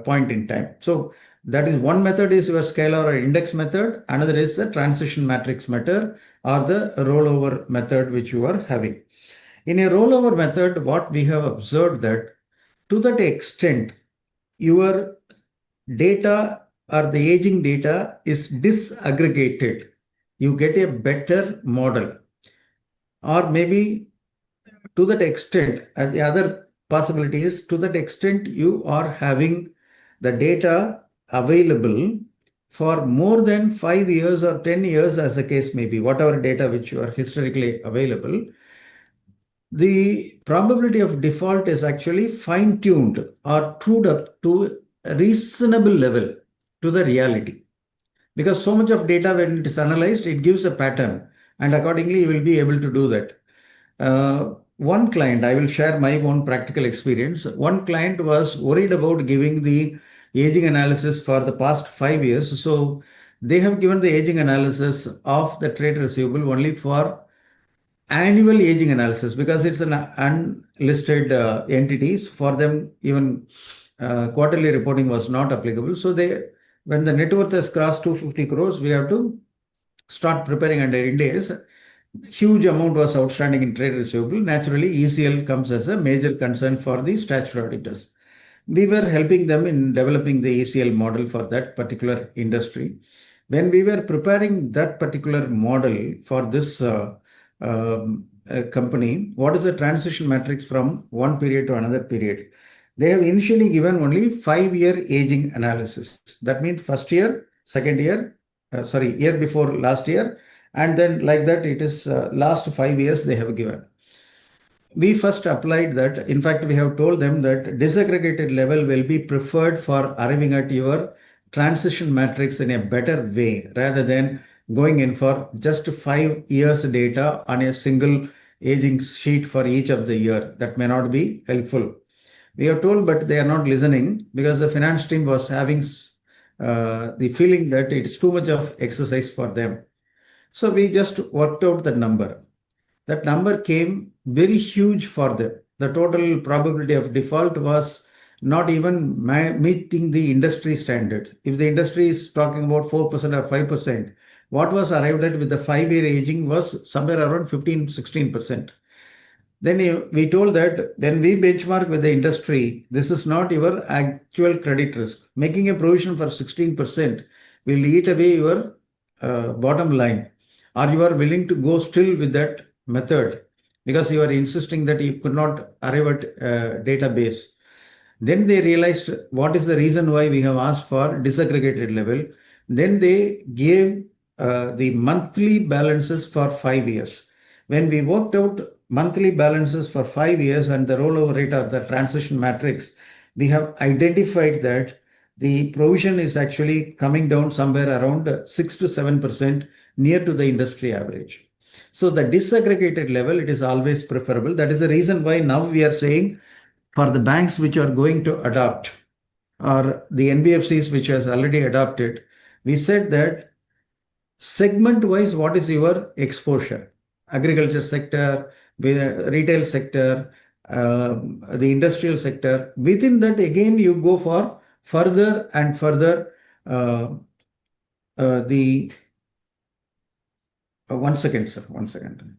point in time. So that is one method is your scalar or index method. Another is the transition matrix method or the rollover method which you are having. In a rollover method, what we have observed that to that extent, your data or the aging data is disaggregated, you get a better model. Or maybe to that extent, and the other possibility is to that extent you are having the data available for more than 5 years or 10 years as the case may be, whatever data which you are historically available, the probability of default is actually fine-tuned or trued up to a reasonable level to the reality. Because so much of data when it is analyzed, it gives a pattern and accordingly you will be able to do that. One client, I will share my own practical experience. One client was worried about giving the aging analysis for the past 5 years. So they have given the aging analysis of the trade receivable only for annual aging analysis because it's an unlisted entities. For them, even quarterly reporting was not applicable. So when the net worth has crossed 250 crores, we have to start preparing under Ind AS. huge amount was outstanding in trade receivable. Naturally, ECL comes as a major concern for the statutory auditors. We were helping them in developing the ECL model for that particular industry. When we were preparing that particular model for this company, what is the transition matrix from one period to another period? They have initially given only 5-year aging analysis. That means first year, second year, year before last year, and then like that it is last 5 years they have given. We first applied that. In fact, we have told them that disaggregated level will be preferred for arriving at your transition matrix in a better way rather than going in for just 5 years data on a single aging sheet for each of the year. That may not be helpful. We are told, but they are not listening because the finance team was having the feeling that it's too much of exercise for them. So we just worked out the number. That number came very huge for them. The total probability of default was not even meeting the industry standards. If the industry is talking about 4% or 5%, what was arrived at with the 5-year aging was somewhere around 15-16%. Then we told that when we benchmark with the industry, this is not your actual credit risk. Making a provision for 16% will eat away your bottom line. Or you are willing to go still with that method because you are insisting that you could not arrive at database. Then they realized what is the reason why we have asked for disaggregated level. Then they gave the monthly balances for 5 years. When we worked out monthly balances for 5 years and the rollover rate of the transition matrix, we have identified that the provision is actually coming down somewhere around 6 to 7%, near to the industry average. So the disaggregated level, it is always preferable. That is the reason why now we are saying for the banks which are going to adopt or the NBFCs which has already adopted, we said that segment wise, what is your exposure? Agriculture sector, retail sector, the industrial sector. Within that, again, you go for further and further one second, sir. 1 second.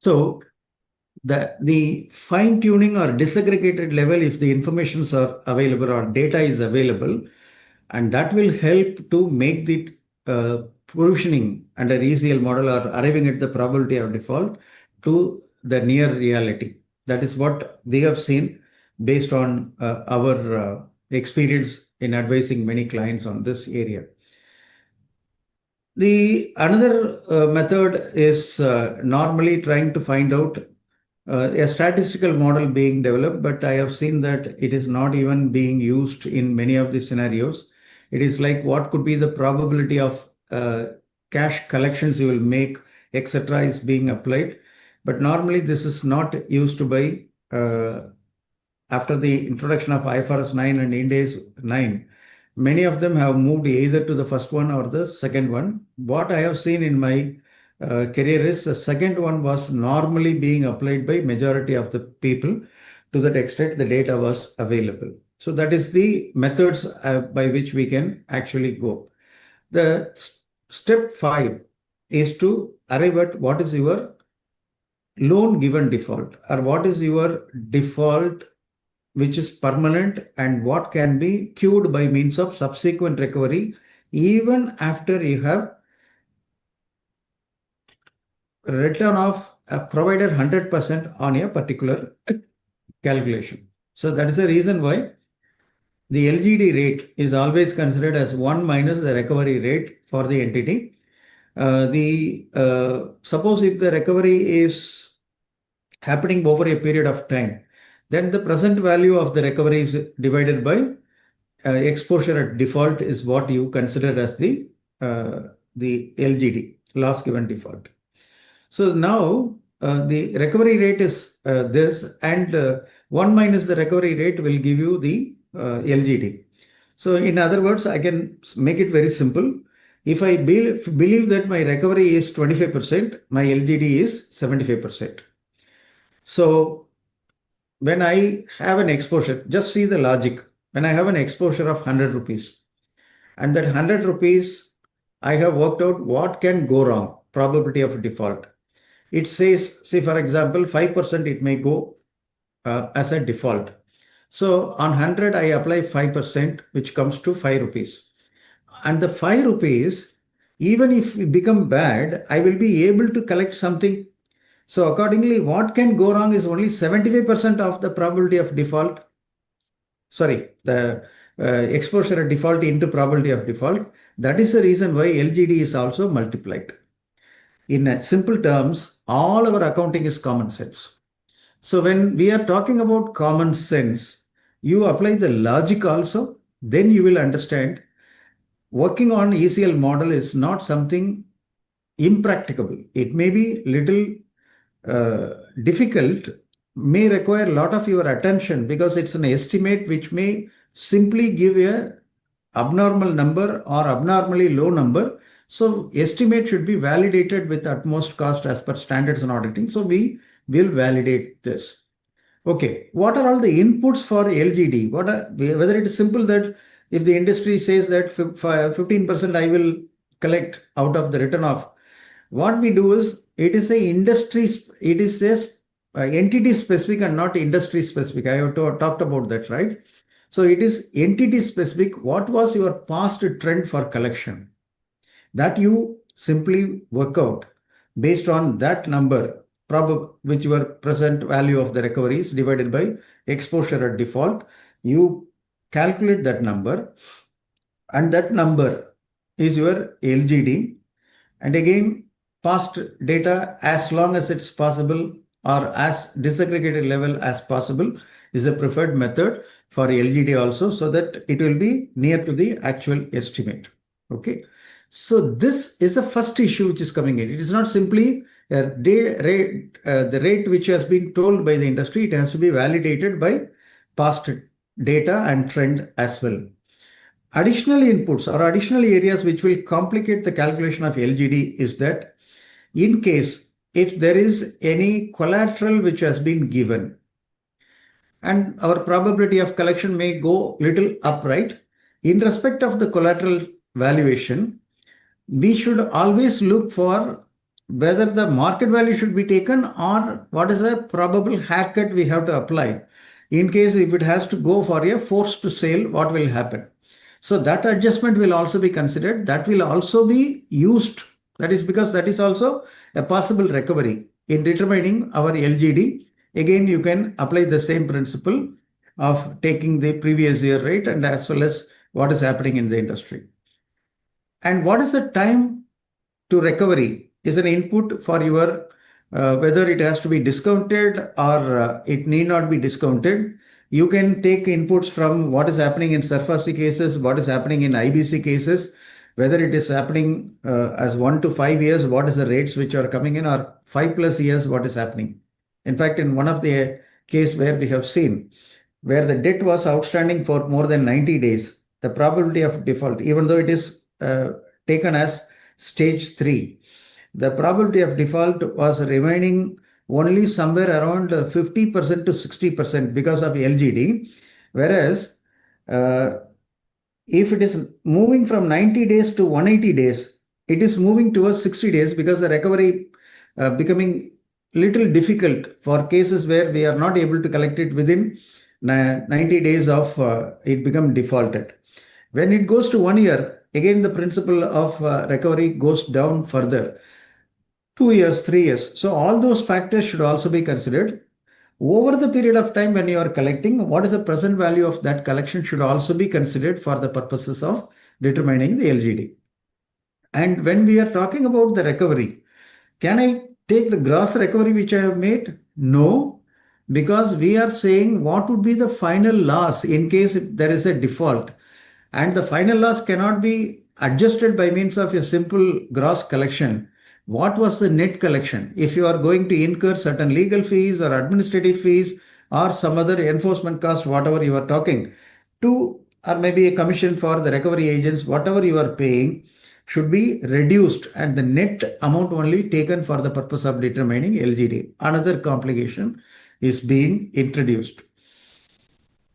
So the fine tuning or disaggregated level, if the informations are available or data is available, and that will help to make the provisioning under ECL model or arriving at the probability of default to the near reality. That is what we have seen based on our experience in advising many clients on this area. The another method is normally trying to find out a statistical model being developed, but I have seen that it is not even being used in many of the scenarios. It is like what could be the probability of cash collections you will make, etc., is being applied. But normally this is not used by after the introduction of IFRS 9 and Ind AS 9. Many of them have moved either to the first one or the second one. What I have seen in my career is the second one was normally being applied by majority of the people to that extent the data was available. So that is the methods by which we can actually go. The step 5 is to arrive at what is your loan given default or what is your default which is permanent and what can be cured by means of subsequent recovery even after you have written off provided 100% on a particular calculation. So that is the reason why the LGD rate is always considered as 1 minus the recovery rate for the entity. Suppose if the recovery is happening over a period of time, then the present value of the recovery is divided by exposure at default is what you consider as the LGD, loss given default. So now the recovery rate is this, and 1 minus the recovery rate will give you the LGD. So in other words, I can make it very simple. If I believe that my recovery is 25%, my LGD is 75%. So when I have an exposure, just see the logic. When I have an exposure of 100 rupees, and that 100 rupees, I have worked out what can go wrong, probability of default. It says, say for example, 5% it may go as a default. So on 100, I apply 5%, which comes to 5 rupees. And the 5 rupees, even if we become bad, I will be able to collect something. So accordingly, what can go wrong is only 75% of the probability of default. Sorry, the exposure at default into probability of default. That is the reason why LGD is also multiplied. In simple terms, all our accounting is common sense. So when we are talking about common sense, you apply the logic also, then you will understand working on ECL model is not something impracticable. It may be little difficult, may require a lot of your attention because it's an estimate which may simply give a abnormal number or abnormally low number. So estimate should be validated with utmost cost as per standards and auditing. So we will validate this. Okay, what are all the inputs for LGD? Whether it is simple that if the industry says that 15% I will collect out of the written off, what we do is it is a entity specific and not industry specific. I have talked about that, right? So it is entity specific. What was your past trend for collection? That you simply work out based on that number, which your present value of the recoveries divided by exposure at default. You calculate that number, and that number is your LGD. And again, past data, as long as it's possible or as disaggregated level as possible, is a preferred method for LGD also, so that it will be near to the actual estimate. Okay. So this is the first issue which is coming in. It is not simply the rate which has been told by the industry. It has to be validated by past data and trend as well. Additional inputs or additional areas which will complicate the calculation of LGD is that in case if there is any collateral which has been given and our probability of collection may go little upright, in respect of the collateral valuation, we should always look for whether the market value should be taken or what is the probable haircut we have to apply. In case if it has to go for a forced sale, what will happen? So that adjustment will also be considered. That will also be used. That is because that is also a possible recovery in determining our LGD. Again, you can apply the same principle of taking the previous year rate and as well as what is happening in the industry. And what is the time to recovery is an input for your whether it has to be discounted or it need not be discounted. You can take inputs from what is happening in SARFAESI cases, what is happening in IBC cases, whether it is happening as 1 to 5 years, what is the rates which are coming in, or 5+ years, what is happening. In fact, in one of the case where we have seen where the debt was outstanding for more than 90 days, the probability of default, even though it is taken as stage 3, the probability of default was remaining only somewhere around 50% to 60% because of LGD. Whereas if it is moving from 90 days to 180 days, it is moving towards 60 days because the recovery becoming little difficult for cases where we are not able to collect it within 90 days of it become defaulted. When it goes to 1 year, again the principle of recovery goes down further. 2 years, 3 years. So all those factors should also be considered. Over the period of time when you are collecting, what is the present value of that collection should also be considered for the purposes of determining the LGD. And when we are talking about the recovery, can I take the gross recovery which I have made? No, because we are saying what would be the final loss in case if there is a default. And the final loss cannot be adjusted by means of a simple gross collection. What was the net collection? If you are going to incur certain legal fees or administrative fees or some other enforcement cost, whatever you are talking, to or maybe a commission for the recovery agents, whatever you are paying should be reduced and the net amount only taken for the purpose of determining LGD. Another complication is being introduced.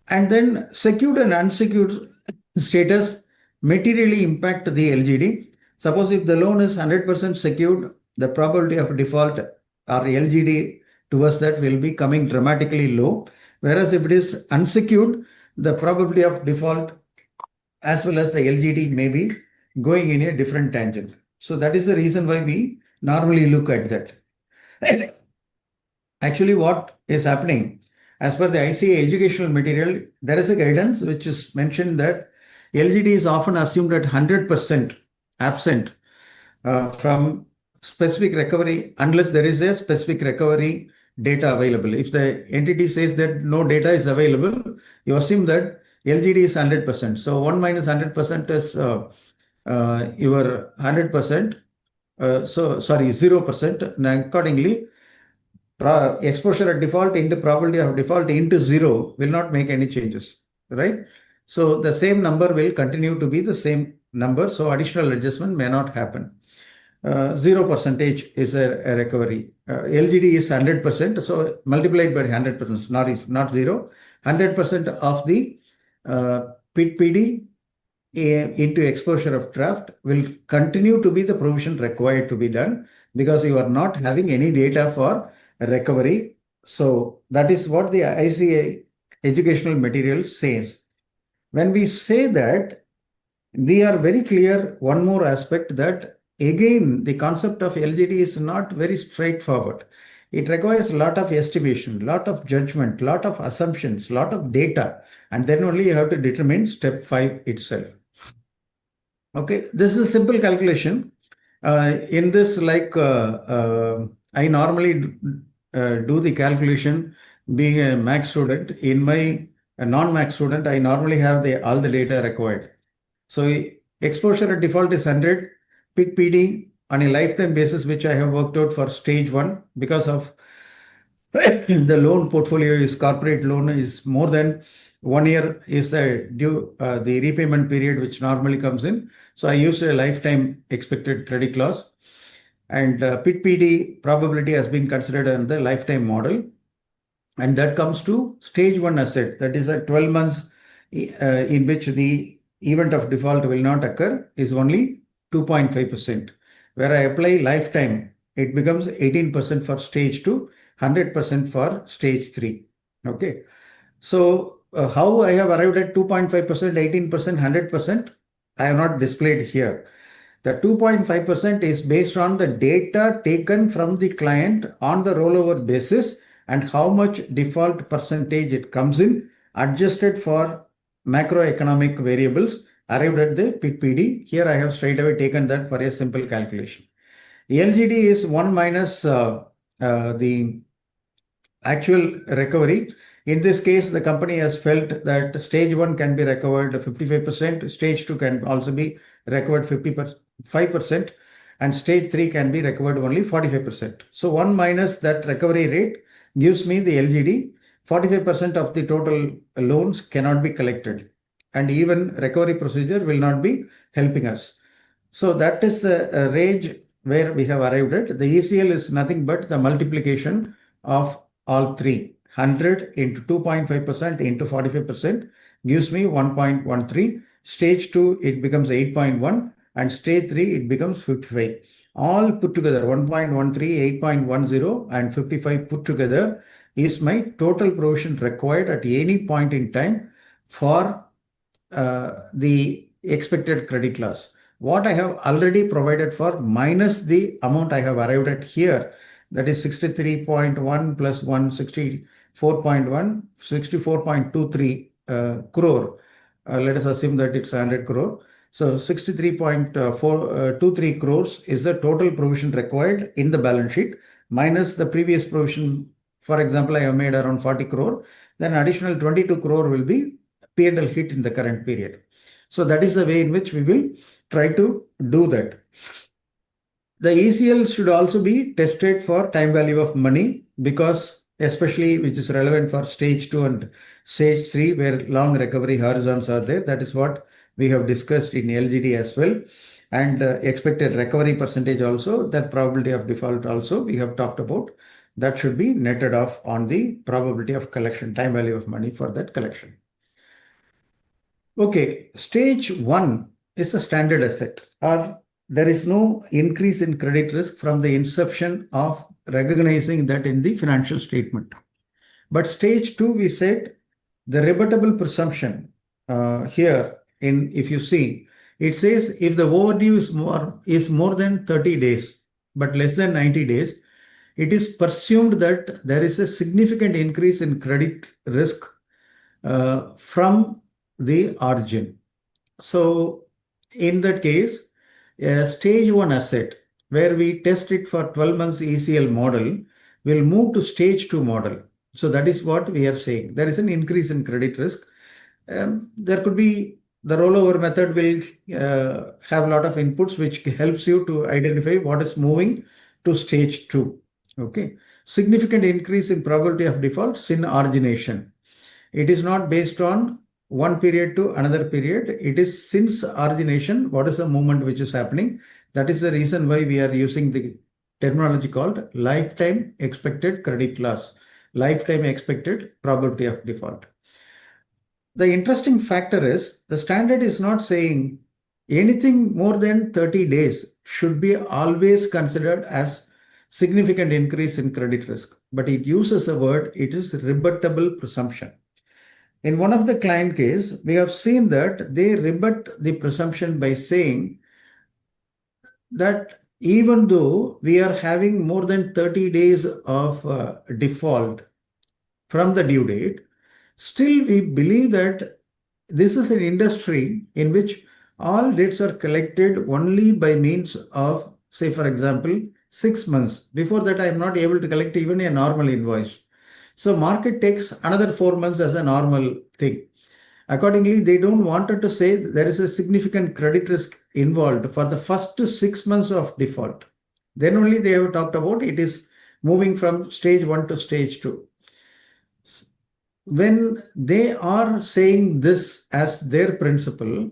And then secured and unsecured status materially impact the LGD. Suppose if the loan is 100% secured, the probability of default or LGD towards that will be coming dramatically low. Whereas if it is unsecured, the probability of default as well as the LGD may be going in a different tangent. So that is the reason why we normally look at that. Actually, what is happening, as per the ICAI educational material, there is a guidance which is mentioned that LGD is often assumed at 100% absent from specific recovery unless there is a specific recovery data available. If the entity says that no data is available, you assume that LGD is 100%. So 1 minus 100% is your 100%. So sorry, 0%. And accordingly, exposure at default into probability of default into 0 will not make any changes, right? So the same number will continue to be the same number. So additional adjustment may not happen. 0% is a recovery. LGD is 100%. So multiplied by 100%, not 0. 100% of the PIT-PD into exposure of draft will continue to be the provision required to be done because you are not having any data for recovery. So that is what the ICAI educational material says. When we say that, we are very clear one more aspect that again the concept of LGD is not very straightforward. It requires a lot of estimation, a lot of judgment, a lot of assumptions, a lot of data, and then only you have to determine step 5 itself. Okay, this is a simple calculation. In this, like I normally do the calculation being a max student. In my non-max student, I normally have all the data required. So exposure at default is 100, PIT-PD on a lifetime basis, which I have worked out for stage 1 because of the loan portfolio is corporate loan is more than 1 year is the due the repayment period which normally comes in. So I used a lifetime expected credit loss, and PIT-PD probability has been considered in the lifetime model, and that comes to stage 1 asset, that is at 12 months in which the event of default will not occur is only 2.5%. Where I apply lifetime, it becomes 18% for stage 2, 100% for stage 3. Okay. So how I have arrived at 2.5%, 18%, 100%, I have not displayed here. The 2.5% is based on the data taken from the client on the rollover basis and how much default percentage it comes in, adjusted for macroeconomic variables, arrived at the PIT-PD. Here I have straight away taken that for a simple calculation. LGD is 1 minus the actual recovery. In this case, the company has felt that stage 1 can be recovered 55%, stage 2 can also be recovered 55%, and stage 3 can be recovered only 45%. So 1 minus that recovery rate gives me the LGD. 45% of the total loans cannot be collected, and even recovery procedure will not be helping us. So that is the range where we have arrived at. The ECL is nothing but the multiplication of all three. 100 into 2.5% into 45% gives me 1.13. Stage 2, it becomes 8.1, and stage 3, it becomes 55. All put together, 1.13, 8.10, and 55 put together is my total provision required at any point in time for the expected credit loss. What I have already provided for minus the amount I have arrived at here, that is 63.1 plus 164.1, 64.23 crore. Let us assume that it's 100 crore. So 63.23 crores is the total provision required in the balance sheet minus the previous provision. For example, I have made around 40 crore. Then additional 22 crore will be P&L hit in the current period. So that is the way in which we will try to do that. The ECL should also be tested for time value of money, because especially which is relevant for stage 2 and stage 3, where long recovery horizons are there. That is what we have discussed in LGD as well. And expected recovery percentage also, that probability of default also we have talked about. That should be netted off on the probability of collection, time value of money for that collection. Okay, stage 1 is a standard asset, or there is no increase in credit risk from the inception of recognizing that in the financial statement. But stage 2, we said the rebuttable presumption here in, if you see, it says if the overdue is more than 30 days, but less than 90 days, it is presumed that there is a significant increase in credit risk from the origin. So in that case, a stage 1 asset where we test it for 12 months ECL model will move to stage 2 model. So that is what we are saying. There is an increase in credit risk. There could be the rollover method will have a lot of inputs which helps you to identify what is moving to stage 2. Okay. Significant increase in probability of default since origination. It is not based on one period to another period. It is since origination, what is the movement which is happening. That is the reason why we are using the terminology called lifetime expected credit loss, lifetime expected probability of default. The interesting factor is the standard is not saying anything more than 30 days should be always considered as significant increase in credit risk, but it uses a word, it is rebuttable presumption. In one of the client case, we have seen that they rebut the presumption by saying that even though we are having more than 30 days of default from the due date, still we believe that this is an industry in which all debts are collected only by means of, say for example, 6 months. Before that, I am not able to collect even a normal invoice. So market takes another 4 months as a normal thing. Accordingly, they don't want to say there is a significant credit risk involved for the first 6 months of default. Then only they have talked about it is moving from stage 1 to stage 2. When they are saying this as their principle,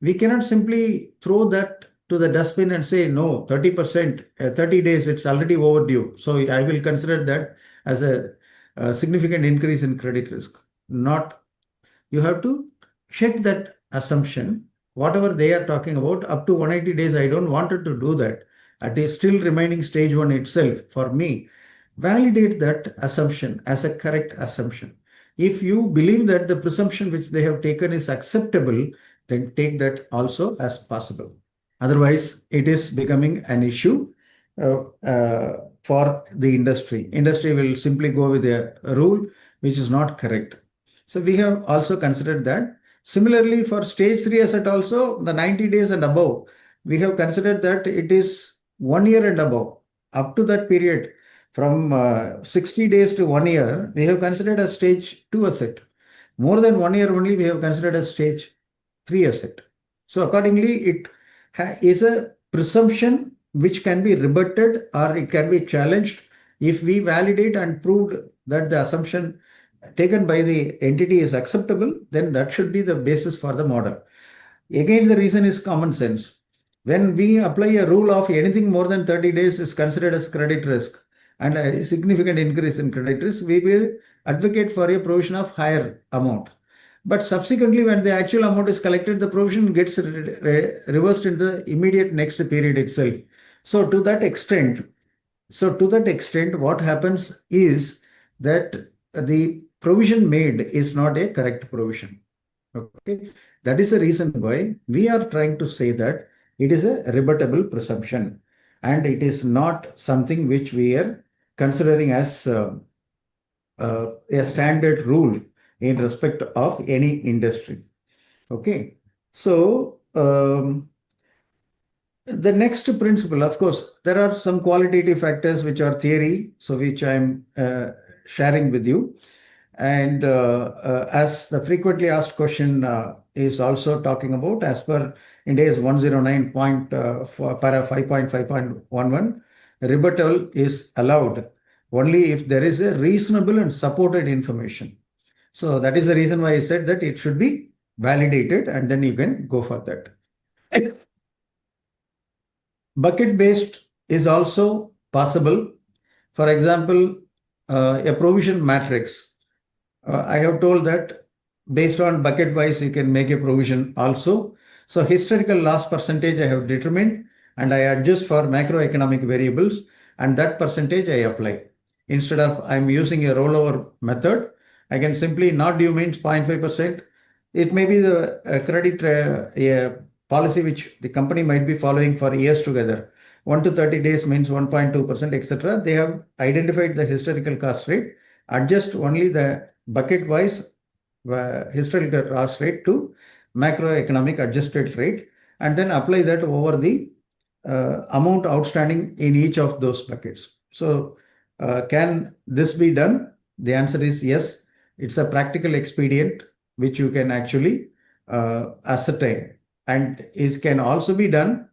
we cannot simply throw that to the dustbin and say, no, 30%, 30 days, it's already overdue. So I will consider that as a significant increase in credit risk. Not, you have to check that assumption. Whatever they are talking about, up to 180 days, I don't want it to do that. It is still remaining stage 1 itself for me. Validate that assumption as a correct assumption. If you believe that the presumption which they have taken is acceptable, then take that also as possible. Otherwise, it is becoming an issue for the industry. Industry will simply go with a rule which is not correct. So we have also considered that. Similarly, for stage 3 asset also, the 90 days and above, we have considered that it is 1 year and above. Up to that period, from 60 days to 1 year, we have considered as stage 2 asset. More than 1 year only, we have considered as stage 3 asset. So accordingly, it is a presumption which can be rebutted or it can be challenged. If we validate and proved that the assumption taken by the entity is acceptable, then that should be the basis for the model. Again, the reason is common sense. When we apply a rule of anything more than 30 days is considered as credit risk and a significant increase in credit risk, we will advocate for a provision of higher amount. But subsequently, when the actual amount is collected, the provision gets reversed in the immediate next period itself. So to that extent, what happens is that the provision made is not a correct provision. Okay, that is the reason why we are trying to say that it is a rebuttable presumption, and it is not something which we are considering as a standard rule in respect of any industry. Okay, so the next principle, of course, there are some qualitative factors which are theory, so which I'm sharing with you. And as the frequently asked question is also talking about, as per Ind AS 109 para 5.5.11, rebuttal is allowed only if there is a reasonable and supported information. So that is the reason why I said that it should be validated, and then you can go for that. Bucket-based is also possible. For example, a provision matrix. I have told that based on bucket-wise, you can make a provision also. So historical loss percentage I have determined, and I adjust for macroeconomic variables, and that percentage I apply. Instead of I'm using a rollover method, I can simply not due means 0.5%. It may be the credit a policy which the company might be following for years together. 1 to 30 days means 1.2%, etc. They have identified the historical cost rate, adjust only the bucket-wise historical cost rate to macroeconomic adjusted rate, and then apply that over the amount outstanding in each of those buckets. So can this be done? The answer is yes. It's a practical expedient which you can actually ascertain, and it can also be done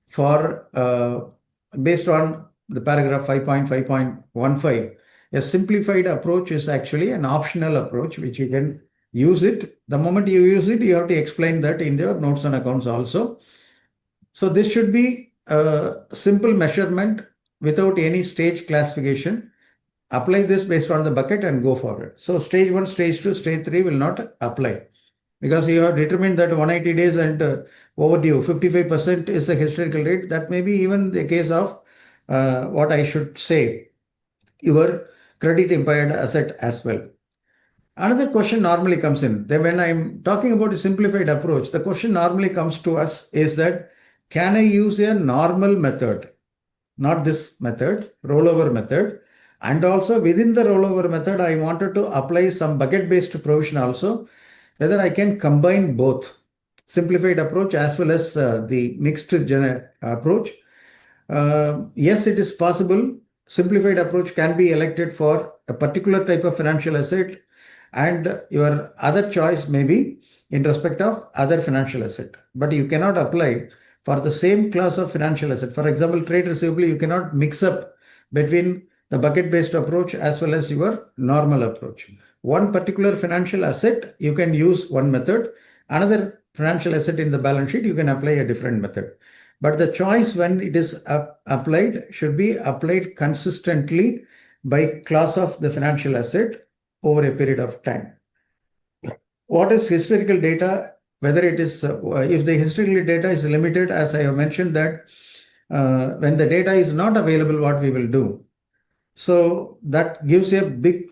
for based on the paragraph 5.5.15. A simplified approach is actually an optional approach which you can use it. The moment you use it, you have to explain that in your notes and accounts also. So this should be a simple measurement without any stage classification. Apply this based on the bucket and go forward. So stage 1, stage 2, stage 3 will not apply, because you have determined that 180 days and overdue 55% is the historical rate. That may be even the case of what I should say, your credit impaired asset as well. Another question normally comes in. Then when I'm talking about a simplified approach, the question normally comes to us is that, can I use a normal method, not this method, rollover method? And also within the rollover method, I wanted to apply some bucket-based provision also, whether I can combine both simplified approach as well as the mixed approach. Yes, it is possible. Simplified approach can be elected for a particular type of financial asset, and your other choice may be in respect of other financial asset. But you cannot apply for the same class of financial asset. For example, trade receivable, you cannot mix up between the bucket-based approach as well as your normal approach. One particular financial asset, you can use one method. Another financial asset in the balance sheet, you can apply a different method. But the choice when it is applied should be applied consistently by class of the financial asset over a period of time. What is historical data? Whether it is, if the historical data is limited, as I have mentioned that when the data is not available, what we will do? So that gives a big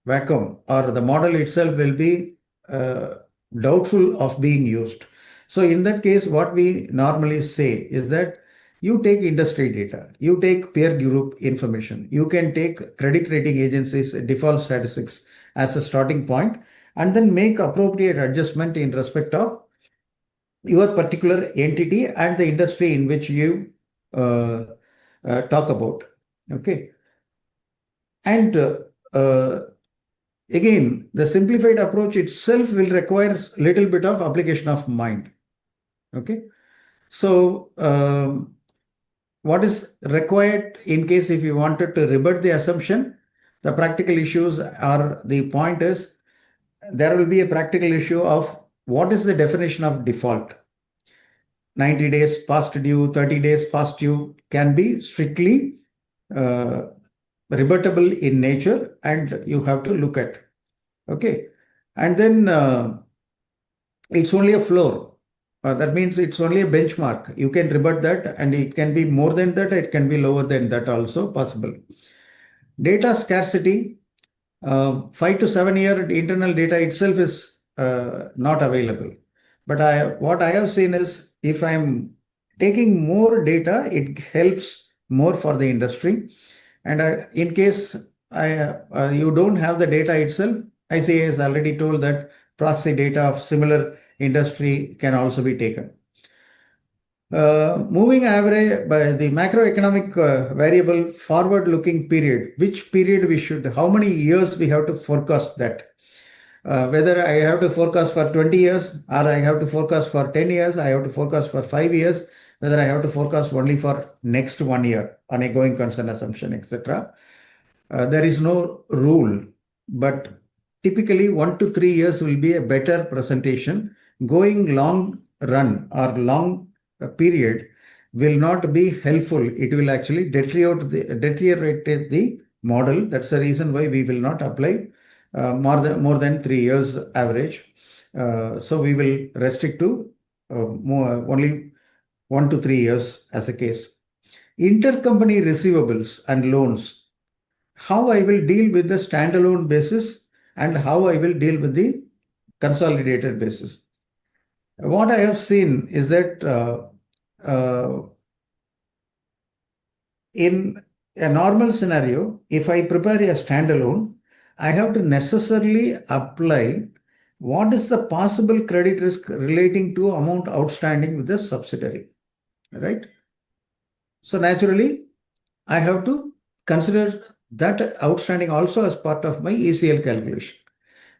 vacuum, or the model itself will be doubtful of being used. So in that case, what we normally say is that you take industry data, you take peer group information, you can take credit rating agencies' default statistics as a starting point, and then make appropriate adjustment in respect of your particular entity and the industry in which you talk about. Okay. And again, the simplified approach itself will require a little bit of application of mind. Okay. So what is required in case if you wanted to rebut the assumption, the practical issues are, the point is, there will be a practical issue of what is the definition of default. 90 days past due, 30 days past due can be strictly rebuttable in nature, and you have to look at. Okay. And then it's only a floor. That means it's only a benchmark. You can rebut that, and it can be more than that, it can be lower than that also possible. Data scarcity, 5 to 7 year internal data itself is not available. But what I have seen is, if I'm taking more data, it helps more for the industry. And in case you don't have the data itself, ICA has already told that proxy data of similar industry can also be taken. Moving average by the macroeconomic variable forward-looking period, which period we should, how many years we have to forecast that? Whether I have to forecast for 20 years, or I have to forecast for 10 years, I have to forecast for 5 years, whether I have to forecast only for next 1 year on a going concern assumption, etc. There is no rule, but typically 1 to 3 years will be a better presentation. Going long run or long period will not be helpful. It will actually deteriorate the model. That's the reason why we will not apply more than 3 years average. So we will restrict to only 1 to 3 years as a case. Intercompany receivables and loans. How I will deal with the standalone basis and how I will deal with the consolidated basis. What I have seen is that in a normal scenario, if I prepare a standalone, I have to necessarily apply what is the possible credit risk relating to amount outstanding with the subsidiary, right? So naturally, I have to consider that outstanding also as part of my ECL calculation.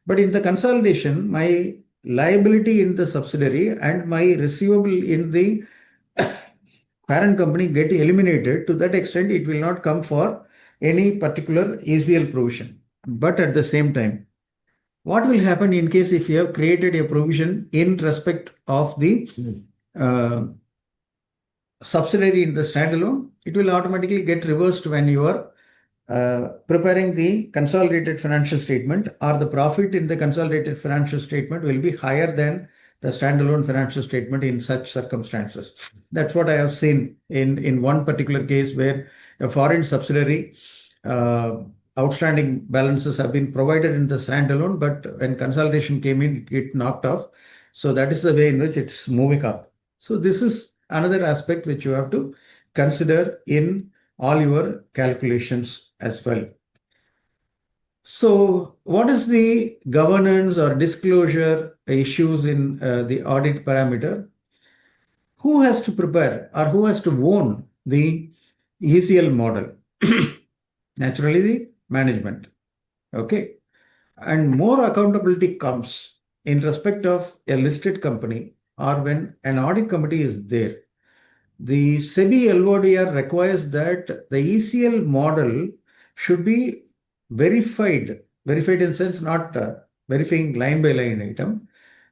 But in the consolidation, my liability in the subsidiary and my receivable in the parent company get eliminated. To that extent, it will not come for any particular ECL provision. But at the same time, what will happen in case if you have created a provision in respect of the subsidiary in the standalone? It will automatically get reversed when you are preparing the consolidated financial statement, or the profit in the consolidated financial statement will be higher than the standalone financial statement in such circumstances. That's what I have seen in one particular case where a foreign subsidiary outstanding balances have been provided in the standalone, but when consolidation came in, it knocked off. So that is the way in which it's moving up. So this is another aspect which you have to consider in all your calculations as well. So what is the governance or disclosure issues in the audit parameter? Who has to prepare or who has to own the ECL model? Naturally, the management. Okay. And more accountability comes in respect of a listed company or when an audit committee is there. The SEBI LODR requires that the ECL model should be verified in the sense not verifying line by line item.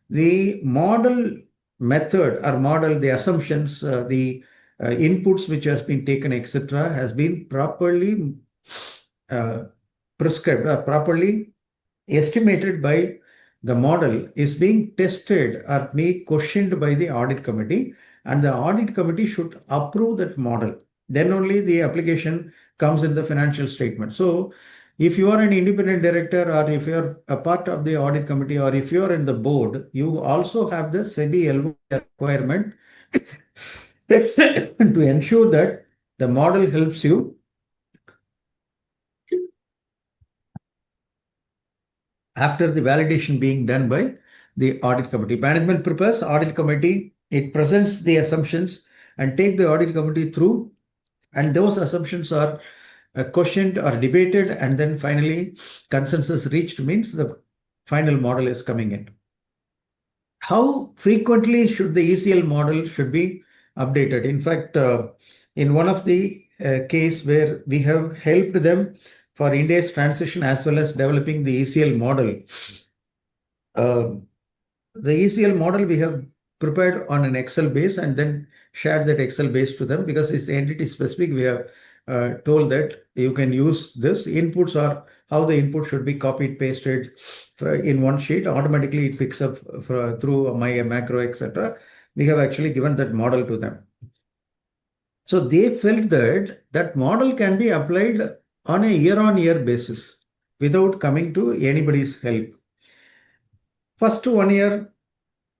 The model method or model, the assumptions, the inputs which has been taken, etc., has been properly prescribed or properly estimated by the model, is being tested or being questioned by the audit committee, and the audit committee should approve that model. Then only the application comes in the financial statement. So if you are an independent director or if you are a part of the audit committee or if you are in the board, you also have the SEBI LODR requirement to ensure that the model helps you after the validation being done by the audit committee. Management prepares, audit committee, it presents the assumptions and take the audit committee through, and those assumptions are questioned or debated, and then finally consensus reached means the final model is coming in. How frequently should the ECL model should be updated? In fact, in one of the case where we have helped them for India's transition as well as developing the ECL model, the ECL model we have prepared on an Excel base and then shared that Excel base to them because it's entity specific. We have told that you can use this. Inputs are how the input should be copied, pasted in one sheet. Automatically it picks up through my macro, etc. We have actually given that model to them. So they felt that that model can be applied on a year-on-year basis without coming to anybody's help. First 1 year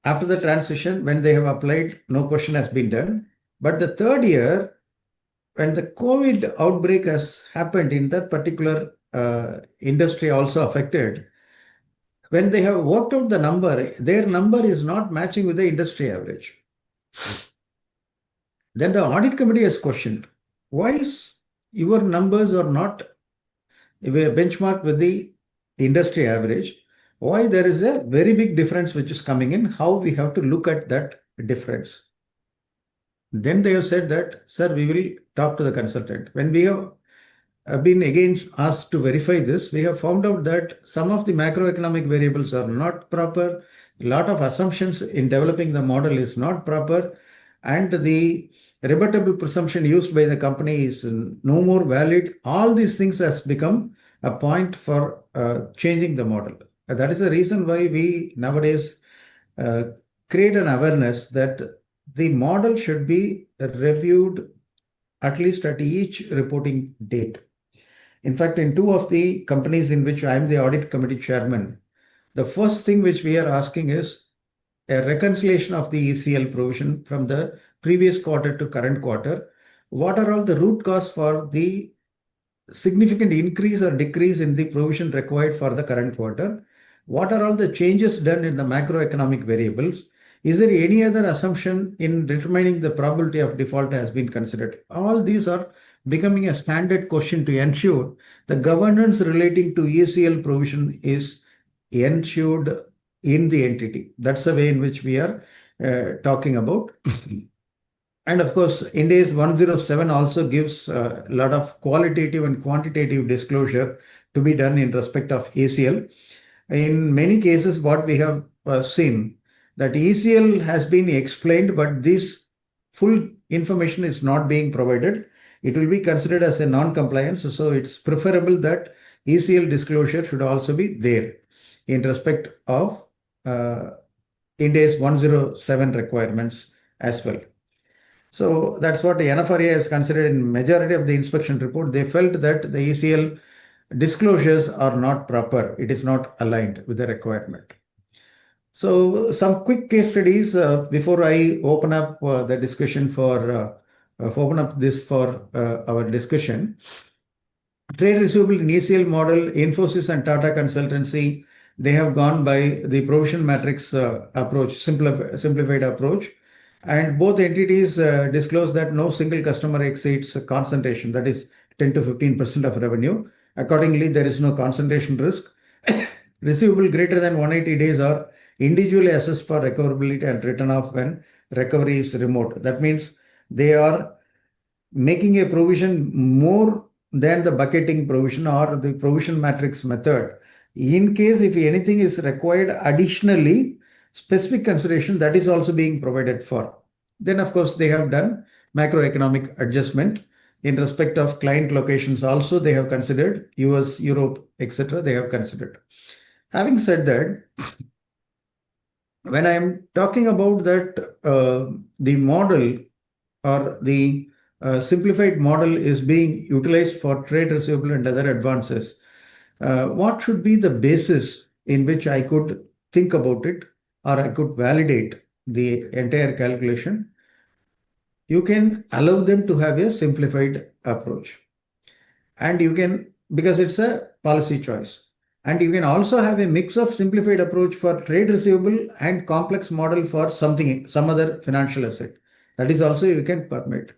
after the transition, when they have applied, no question has been done. But the third year, when the COVID outbreak has happened in that particular industry also affected, when they have worked out the number, their number is not matching with the industry average. Then the audit committee has questioned, why is your numbers are not benchmarked with the industry average? Why there is a very big difference which is coming in? How we have to look at that difference? Then they have said that, sir, we will talk to the consultant. When we have been again asked to verify this, we have found out that some of the macroeconomic variables are not proper. A lot of assumptions in developing the model is not proper, and the rebuttable presumption used by the company is no more valid. All these things has become a point for changing the model. That is the reason why we nowadays create an awareness that the model should be reviewed at least at each reporting date. In fact, in two of the companies in which I am the audit committee chairman, the first thing which we are asking is a reconciliation of the ECL provision from the previous quarter to current quarter. What are all the root cause for the significant increase or decrease in the provision required for the current quarter? What are all the changes done in the macroeconomic variables? Is there any other assumption in determining the probability of default has been considered? All these are becoming a standard question to ensure the governance relating to ECL provision is ensured in the entity. That's the way in which we are talking about. And of course, Ind AS 107 also gives a lot of qualitative and quantitative disclosure to be done in respect of ECL. In many cases, what we have seen that ECL has been explained, but this full information is not being provided. It will be considered as a non-compliance. So it's preferable that ECL disclosure should also be there in respect of Ind AS 107 requirements as well. So that's what the NFRA has considered in majority of the inspection report. They felt that the ECL disclosures are not proper. It is not aligned with the requirement. So some quick case studies before I open up the discussion for open up this for our discussion. Trade receivable in ECL model, Infosys and Tata Consultancy, they have gone by the provision matrix approach, simplified approach. And both entities disclose that no single customer exceeds concentration, that is 10 to 15% of revenue. Accordingly, there is no concentration risk. Receivable greater than 180 days are individually assessed for recoverability and written off when recovery is remote. That means they are making a provision more than the bucketing provision or the provision matrix method. In case if anything is required additionally, specific consideration that is also being provided for. Then of course they have done macroeconomic adjustment in respect of client locations also they have considered, US, Europe, etc. they have considered. Having said that, when I am talking about that the model or the simplified model is being utilized for trade receivable and other advances, what should be the basis in which I could think about it or I could validate the entire calculation? You can allow them to have a simplified approach. And you can, because it's a policy choice. And you can also have a mix of simplified approach for trade receivable and complex model for some other financial asset. That is also you can permit.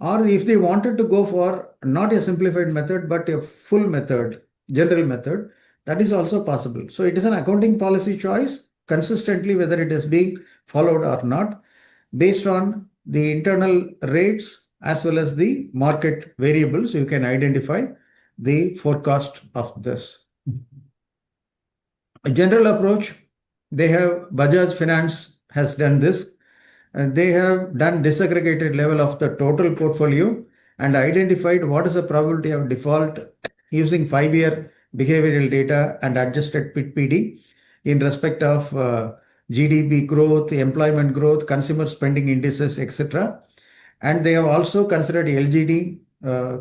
Or if they wanted to go for not a simplified method, but a full method, general method, that is also possible. So it is an accounting policy choice consistently whether it is being followed or not based on the internal rates as well as the market variables. You can identify the forecast of this. A general approach, they have Bajaj Finance has done this. And they have done disaggregated level of the total portfolio and identified what is the probability of default using 5-year behavioral data and adjusted PIT/PD in respect of GDP growth, employment growth, consumer spending indices, etc. And they have also considered LGD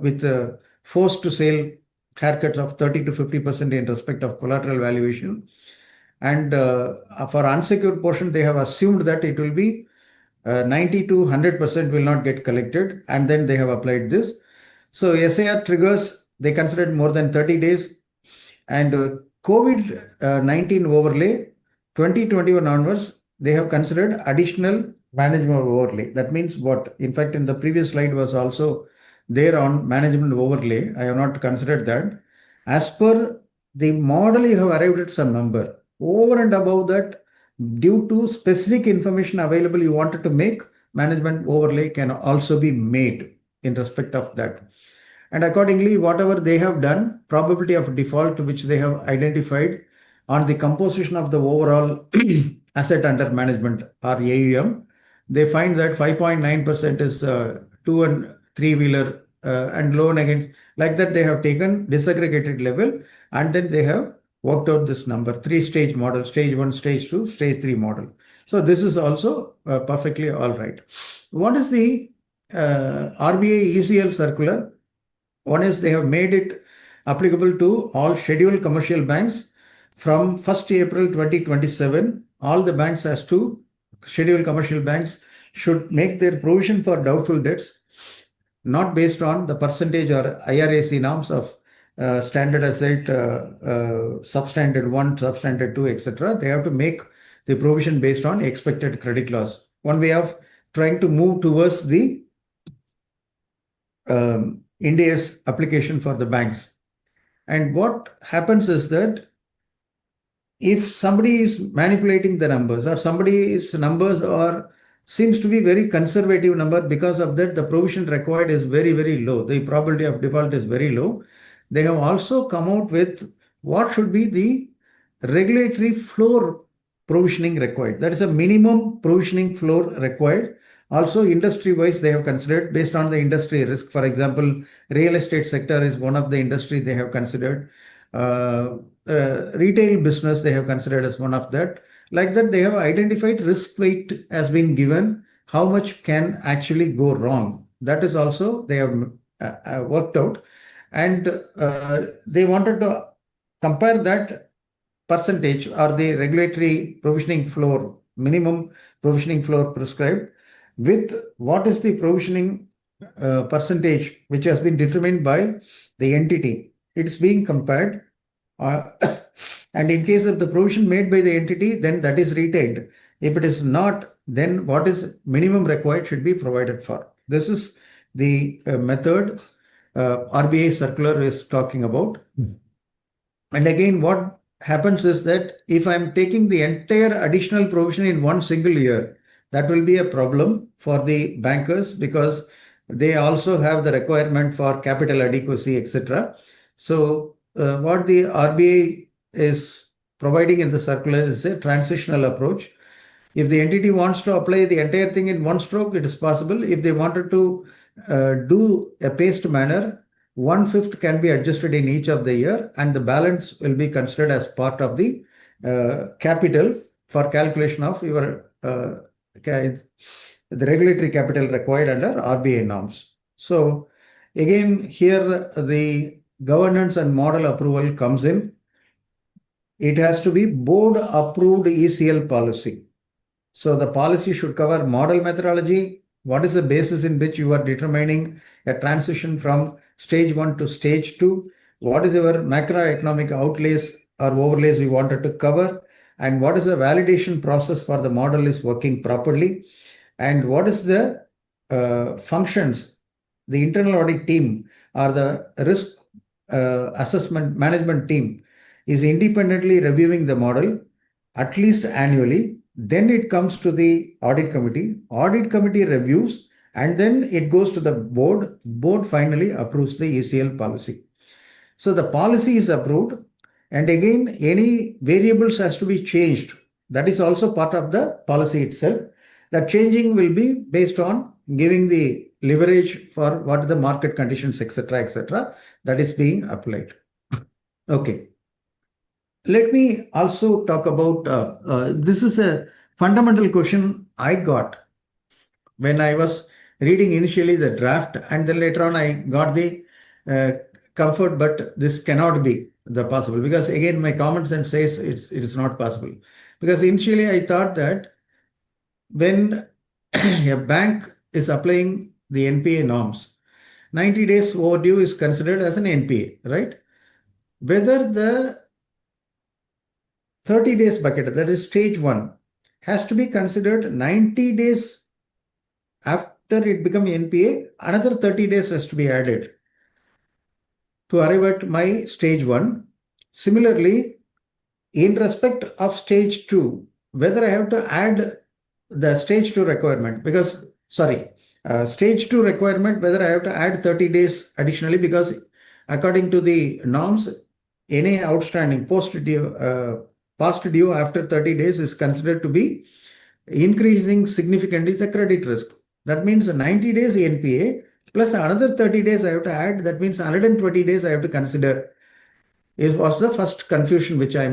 with forced to sale haircuts of 30 to 50% in respect of collateral valuation. And for unsecured portion, they have assumed that it will be 90 to 100% will not get collected, and then they have applied this. So SAR triggers, they considered more than 30 days, and COVID-19 overlay 2021 onwards, they have considered additional management overlay. That means what? In fact, in the previous slide was also there on management overlay. I have not considered that. As per the model, you have arrived at some number. Over and above that, due to specific information available you wanted to make, management overlay can also be made in respect of that. And accordingly, whatever they have done, probability of default which they have identified on the composition of the overall asset under management or AUM, they find that 5.9% is two and three wheeler and loan against, like that they have taken disaggregated level, and then they have worked out this number, 3-stage model, stage 1, stage 2, stage 3 model. So this is also perfectly all right. What is the RBI ECL circular? One is they have made it applicable to all scheduled commercial banks from 1st April 2027. All the banks as to scheduled commercial banks should make their provision for doubtful debts not based on the percentage or IRAC norms of standard asset, substandard 1, substandard 2, etc. They have to make the provision based on expected credit loss. One way of trying to move towards the India's application for the banks. And what happens is that if somebody is manipulating the numbers, or somebody's numbers seems to be very conservative number, because of that the provision required is very, very low. The probability of default is very low. They have also come out with what should be the regulatory floor provisioning required. That is a minimum provisioning floor required. Also, industry-wise, they have considered based on the industry risk. For example, real estate sector is one of the industry they have considered. Retail business they have considered as one of that. Like that, they have identified risk weight has been given, how much can actually go wrong. That is also they have worked out. And they wanted to compare that percentage or the regulatory provisioning floor, minimum provisioning floor prescribed, with what is the provisioning percentage which has been determined by the entity. It's being compared. And in case of the provision made by the entity, then that is retained. If it is not, then what is minimum required should be provided for. This is the method RBI circular is talking about. And again, what happens is that if I'm taking the entire additional provision in one single year, that will be a problem for the bankers, because they also have the requirement for capital adequacy, etc. So what the RBI is providing in the circular is a transitional approach. If the entity wants to apply the entire thing in one stroke, it is possible. If they wanted to do a paced manner, 1/5 can be adjusted in each of the year, and the balance will be considered as part of the capital for calculation of your the regulatory capital required under RBI norms. So again, here the governance and model approval comes in. It has to be board approved ECL policy. So the policy should cover model methodology. What is the basis in which you are determining a transition from stage 1 to stage 2? What is your macroeconomic outlays or overlays you wanted to cover? And what is the validation process for the model is working properly? And what is the functions the internal audit team or the risk assessment management team is independently reviewing the model at least annually. Then it comes to the audit committee. Audit committee reviews, and then it goes to the board. Board finally approves the ECL policy. So the policy is approved, and again, any variables has to be changed. That is also part of the policy itself. That changing will be based on giving the leverage for what are the market conditions, etc., that is being applied. Okay. Let me also talk about, this is a fundamental question I got when I was reading initially the draft, and then later on I got the comfort, but this cannot be the possible, because again, my common sense says it is not possible. Because initially I thought that when a bank is applying the NPA norms, 90 days overdue is considered as an NPA, right? Whether the 30 days bucket, that is stage 1, has to be considered 90 days after it becomes NPA, another 30 days has to be added to arrive at my stage 1. Similarly, in respect of stage 2, whether I have to add the stage 2 requirement, because, sorry, Stage 2 requirement, whether I have to add 30 days additionally, because according to the norms, any outstanding past due after 30 days is considered to be increasing significantly the credit risk. That means 90 days NPA plus another 30 days I have to add. That means 120 days I have to consider. It was the first confusion which I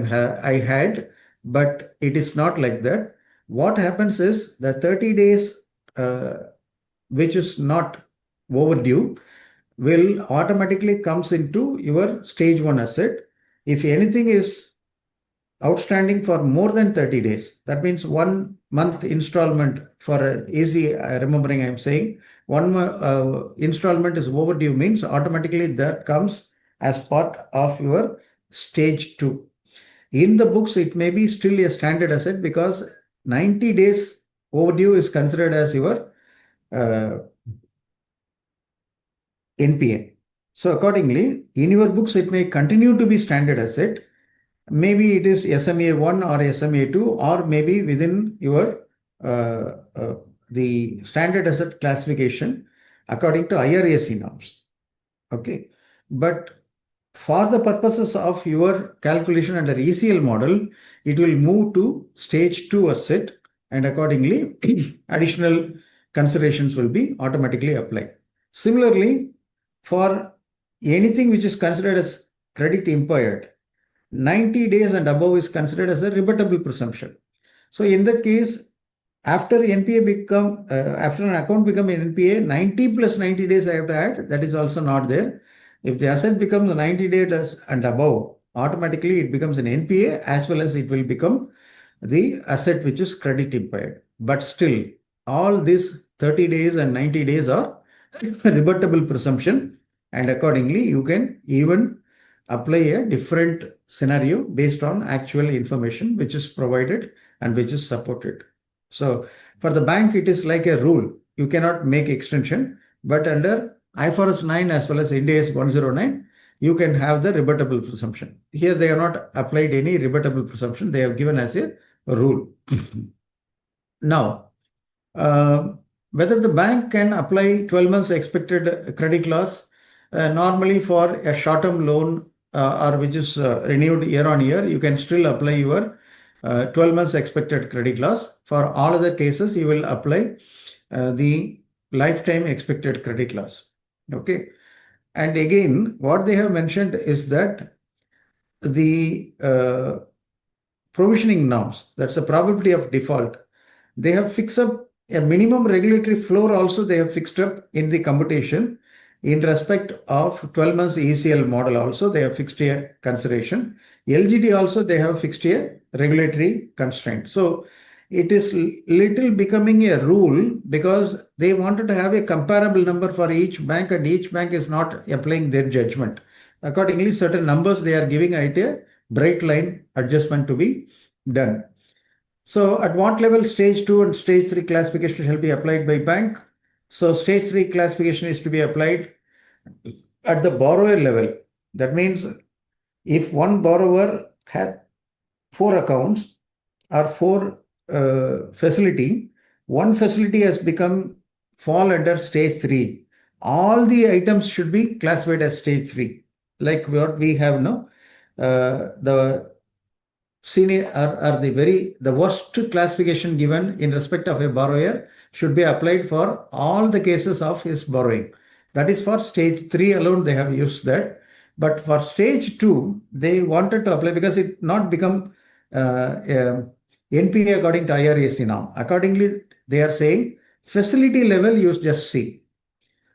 had, but it is not like that. What happens is the 30 days which is not overdue will automatically comes into your stage 1 asset. If anything is outstanding for more than 30 days, that means 1 month installment for easy remembering, I'm saying 1 installment is overdue means automatically that comes as part of your stage 2. In the books, it may be still a standard asset because 90 days overdue is considered as your NPA. So accordingly, in your books, it may continue to be standard asset. Maybe it is SMA 1 or SMA 2, or maybe within your the standard asset classification according to IRAC norms. Okay, but for the purposes of your calculation under ECL model, it will move to stage 2 asset, and accordingly additional considerations will be automatically applied. Similarly, for anything which is considered as credit impaired, 90 days and above is considered as a rebuttable presumption. So in that case, after after an account become NPA, 90 plus 90 days I have to add, that is also not there. If the asset becomes 90 days and above, automatically it becomes an NPA as well as it will become the asset which is credit impaired. But still, all these 30 days and 90 days are rebuttable presumption, and accordingly you can even apply a different scenario based on actual information which is provided and which is supported. So for the bank, it is like a rule. You cannot make extension, but under IFRS 9 as well as Ind AS 109, you can have the rebuttable presumption. Here they have not applied any rebuttable presumption. They have given as a rule. Now, whether the bank can apply 12 months expected credit loss, normally for a short-term loan or which is renewed year on year, you can still apply your 12 months expected credit loss. For all other cases, you will apply the lifetime expected credit loss. Okay. And again, what they have mentioned is that the provisioning norms, that's the probability of default, they have fixed up a minimum regulatory floor also they have fixed up in the computation. In respect of 12 months ECL model also, they have fixed a consideration. LGD also, they have fixed a regulatory constraint. So it is little becoming a rule because they wanted to have a comparable number for each bank, and each bank is not applying their judgment. Accordingly, certain numbers they are giving it a bright line adjustment to be done. So at what level stage 2 and stage 3 classification shall be applied by bank? So stage 3 classification is to be applied at the borrower level. That means if one borrower had 4 accounts or 4 facility, one facility has fall under stage 3. All the items should be classified as stage 3. Like what we have now, the senior or the worst classification given in respect of a borrower should be applied for all the cases of his borrowing. That is for stage 3 alone they have used that. But for stage 2, they wanted to apply because it not become NPA according to IRAC now. Accordingly, they are saying facility level you just see.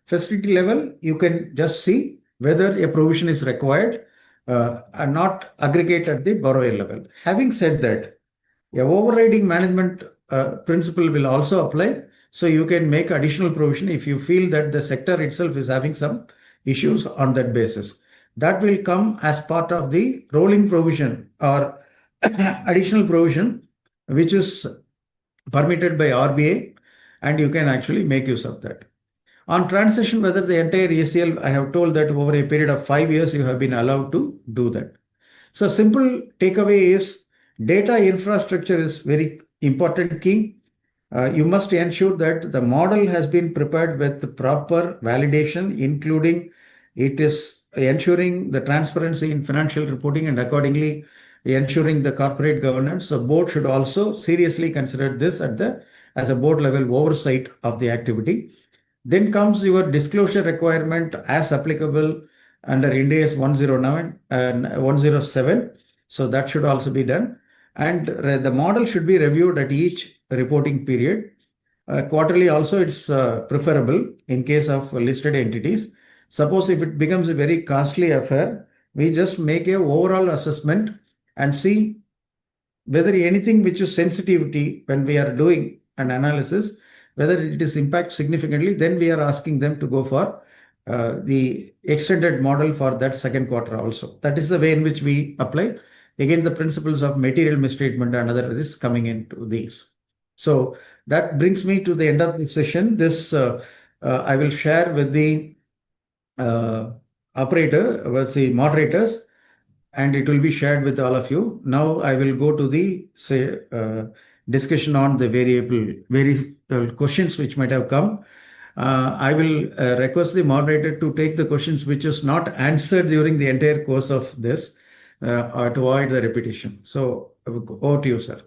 Facility level you can just see whether a provision is required and not aggregate at the borrower level. Having said that, a overriding management principle will also apply. So you can make additional provision if you feel that the sector itself is having some issues on that basis. That will come as part of the rolling provision or additional provision, which is permitted by RBI, and you can actually make use of that. On transition, whether the entire ECL, I have told that over a period of 5 years, you have been allowed to do that. So simple takeaway is data infrastructure is very important key. you must ensure that the model has been prepared with proper validation, including it is ensuring the transparency in financial reporting and accordingly ensuring the corporate governance. So board should also seriously consider this as a board level oversight of the activity. Then comes your disclosure requirement as applicable under Ind AS 109 and 107. So that should also be done. And the model should be reviewed at each reporting period. Quarterly also it's preferable in case of listed entities. Suppose if it becomes a very costly affair, we just make a overall assessment and see whether anything which is sensitivity when we are doing an analysis, whether it is impact significantly, then we are asking them to go for the extended model for that second quarter also. That is the way in which we apply. Again, the principles of material misstatement and other risks coming into these. So that brings me to the end of the session. This I will share with the operator, with the moderators, and it will be shared with all of you. Now I will go to the discussion on the various questions which might have come. I will request the moderator to take the questions which is not answered during the entire course of this to avoid the repetition. So over to you, sir.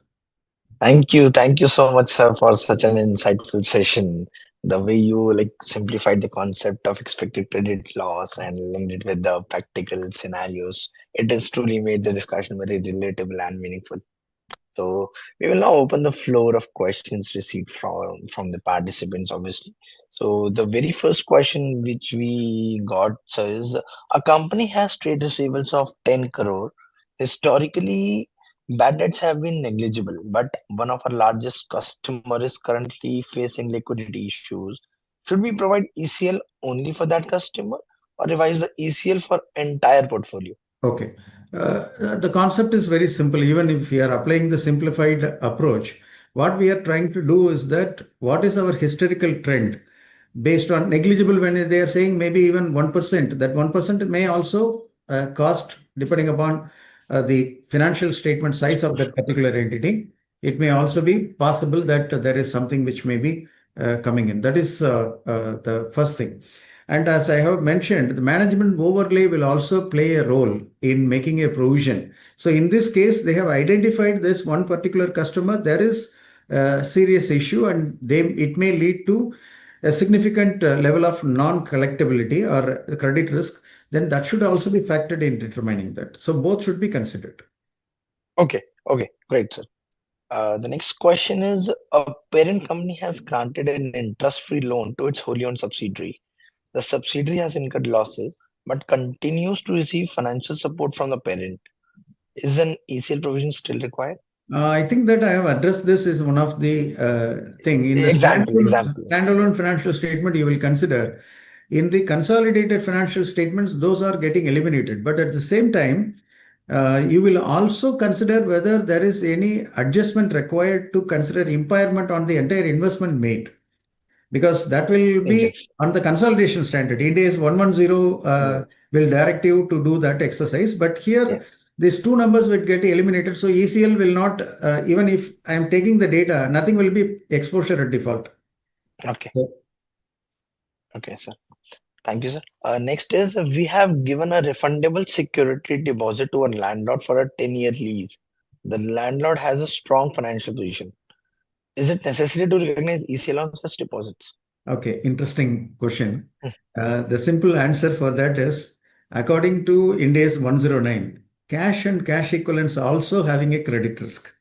Thank you so much, sir, for such an insightful session. The way you simplified the concept of expected credit loss and linked it with the practical scenarios, it has truly made the discussion very relatable and meaningful. So we will now open the floor of questions received from the participants, obviously. So the very first question which we got, sir, is a company has trade receivables of 10 crore. Historically, bad debts have been negligible, but one of our largest customer is currently facing liquidity issues. Should we provide ECL only for that customer or revise the ECL for entire portfolio? Okay. The concept is very simple. Even if we are applying the simplified approach, what we are trying to do is that what is our historical trend based on negligible, when they are saying maybe even 1%, that 1% may also cost, depending upon the financial statement size of that particular entity. It may also be possible that there is something which may be coming in. That is the first thing. And as I have mentioned, the management overlay will also play a role in making a provision. So in this case, they have identified this one particular customer. There is a serious issue and it may lead to a significant level of non-collectability or credit risk. Then that should also be factored in determining that. So both should be considered. Okay, great, sir. The next question is, a parent company has granted an interest-free loan to its wholly owned subsidiary. The subsidiary has incurred losses but continues to receive financial support from the parent. Is an ECL provision still required? I think that I have addressed this as one of the thing in the standalone financial statement. You will consider in the consolidated financial statements, those are getting eliminated. But at the same time, you will also consider whether there is any adjustment required to consider impairment on the entire investment made. Because that will be on the consolidation standard. Ind AS 110 will direct you to do that exercise. But here, these two numbers will get eliminated. So ECL will not, even if I am taking the data, nothing will be exposure at default. Okay. Okay, sir. Thank you, sir. Next is, we have given a refundable security deposit to a landlord for a 10-year lease. The landlord has a strong financial position. Is it necessary to recognize ECL on such deposits? Okay, interesting question. The simple answer for that is, according to Ind AS 109, cash and cash equivalents also having a credit risk.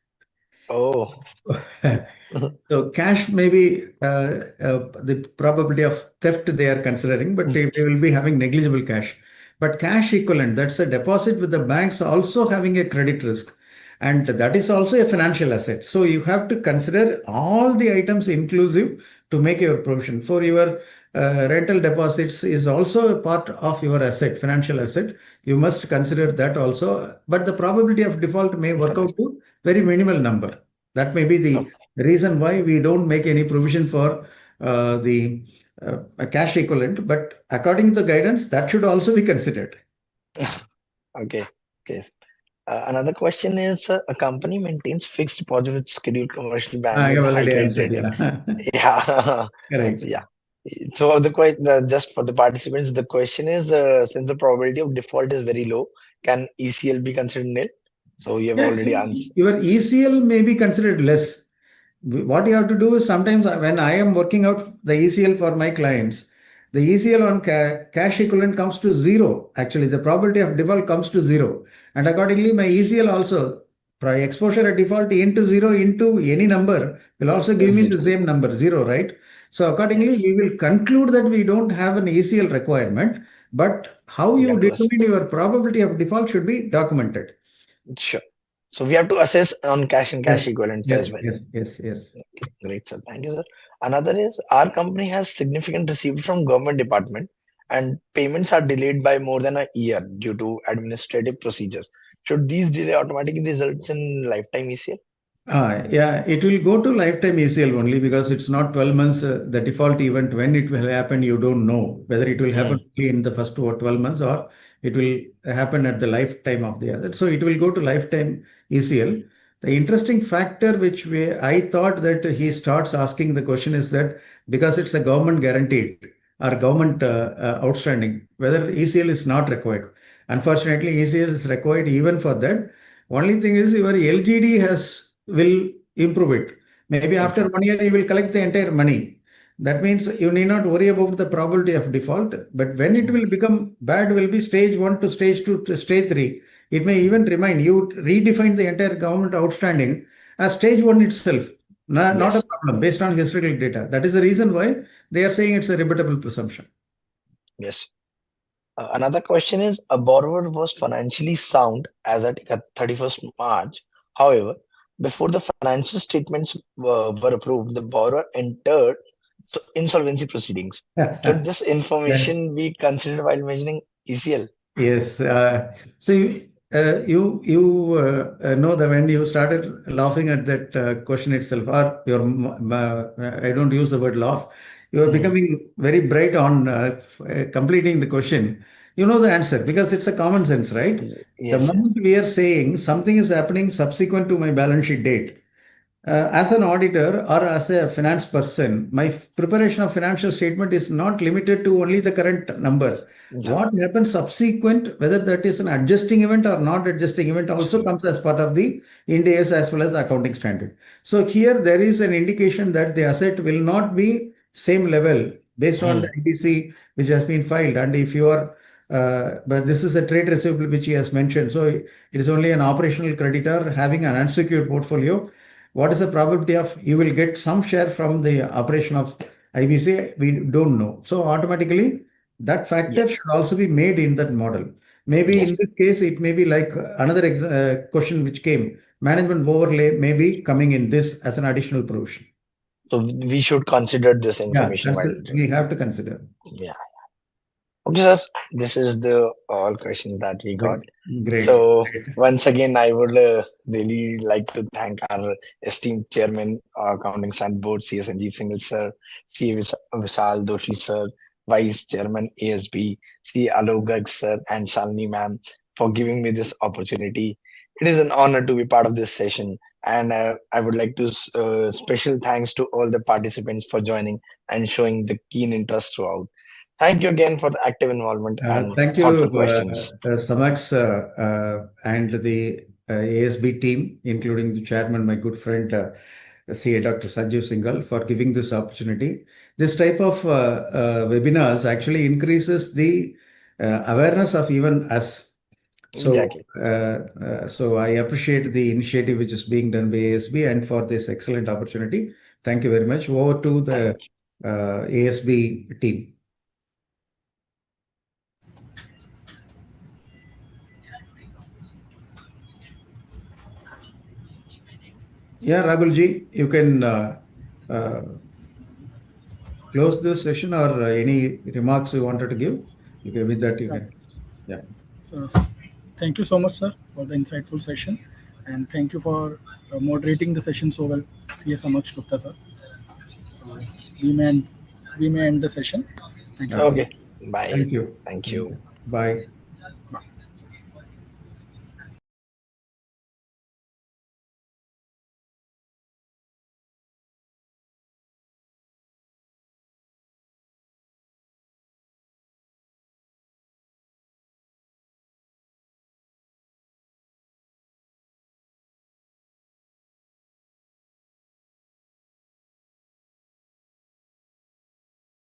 Oh. So cash may be the probability of theft they are considering, but they will be having negligible cash. But cash equivalent, that's a deposit with the banks also having a credit risk. And that is also a financial asset. So you have to consider all the items inclusive to make your provision. For your rental deposits is also a part of your asset, financial asset. You must consider that also. But the probability of default may work out to very minimal number. That may be the reason why we don't make any provision for the cash equivalent. But according to the guidance, that should also be considered. Okay. Another question is a company maintains fixed deposit with scheduled commercial bank I with have high already credit answered. rating. Yeah. Yeah. Correct. Yeah. So just for the participants, the question is since the probability of default is very low, can ECL be considered nil? So you have Yeah, already answered. your ECL may be considered less. What you have to do is sometimes when I am working out the ECL for my clients, the ECL on cash equivalent comes to zero. Actually, the probability of default comes to zero. And accordingly, my ECL also, exposure at default into zero into any number will also give me the same number, zero, right? So accordingly, we will conclude that we don't have an ECL requirement, but how We you have to assess. determine your probability of default should be documented. Sure. So we have to assess on cash and cash Yes, equivalents yes, as well. yes. Okay, great, sir. Thank you, sir. Another is our company has significant received from government department and payments are delayed by more than a year due to administrative procedures. Should these delay automatically result in lifetime ECL? Yeah, it will go to lifetime ACL only because it's not 12 months. The default event, when it will happen, you don't know whether it will happen only in the first 12 months or it will happen at the lifetime of the other. So it will go to lifetime ECL. The interesting factor which I thought that he starts asking the question is that because it's a government guaranteed or government outstanding, whether ECL is not required. Unfortunately, ECL is required even for that. Only thing is your LGD will improve it. Maybe after 1 year, you will collect the entire money. That means you need not worry about the probability of default. But when it will become bad, will be stage 1 to stage 2 to stage 3. It may even remain. You redefine the entire government outstanding as stage 1 itself. Not a problem based on historical data. That is the reason why they are saying it's a rebuttable presumption. Yes. Another question is a borrower was financially sound as at 31st March. However, before the financial statements were approved, the borrower entered insolvency proceedings. Should this information be considered while measuring ECL? Yes. See, you know that when you started laughing at that question itself, or I don't use the word laugh, you are becoming very bright on completing the question. You know the answer because it's a common sense, right? The moment we are saying something is happening subsequent to my balance sheet date, as an auditor or as a finance person, my preparation of financial statement is not limited to only the current number. What happens subsequent, whether that is an adjusting event or not adjusting event, also comes as part of the Ind AS as well as the accounting standard. So here there is an indication that the asset will not be same level based on the IBC which has been filed. And if you are but this is a trade receivable which he has mentioned. So it is only an operational creditor having an unsecured portfolio. What is the probability of you will get some share from the operation of IBC? We don't know. So automatically that factor should also be made in that model. Maybe in this case, it may be like another question which came. Management overlay may be coming in this as an additional provision. So we should consider this information. We have to consider. Yeah. Okay, sir. This is the all questions that we got. Great. So once again, I would really like to thank our esteemed chairman, Accounting Standard Board, CS Sanjeev Singhal sir, CA Vishal Doshi sir, Vice Chairman ASB, CA Alok Garg sir, and Shalini ma'am for giving me this opportunity. It is an honor to be part of this session, and I would like to special thanks to all the participants for joining and showing the keen interest throughout. Thank you again for the active involvement and thank you, thoughtful questions. Samax and the ASB team, including the chairman, my good friend, CA Dr. Sanjeev Singhal, for giving this opportunity. This type of webinars actually increases the awareness of even us. So, Exactly. So I appreciate the initiative which is being done by ASB and for this excellent opportunity. Thank you very much. Over to the ASB team. Yeah, Rahulji, you can close this session or any remarks you wanted to give. You can, with that, you can. Yeah. So, thank you so much, sir, for the insightful session. And thank you for moderating the session so well, C.S. Samax Gupta, sir. So, we may end the session. Thank you. Okay. Bye. Thank you. Thank you. Bye. Bye.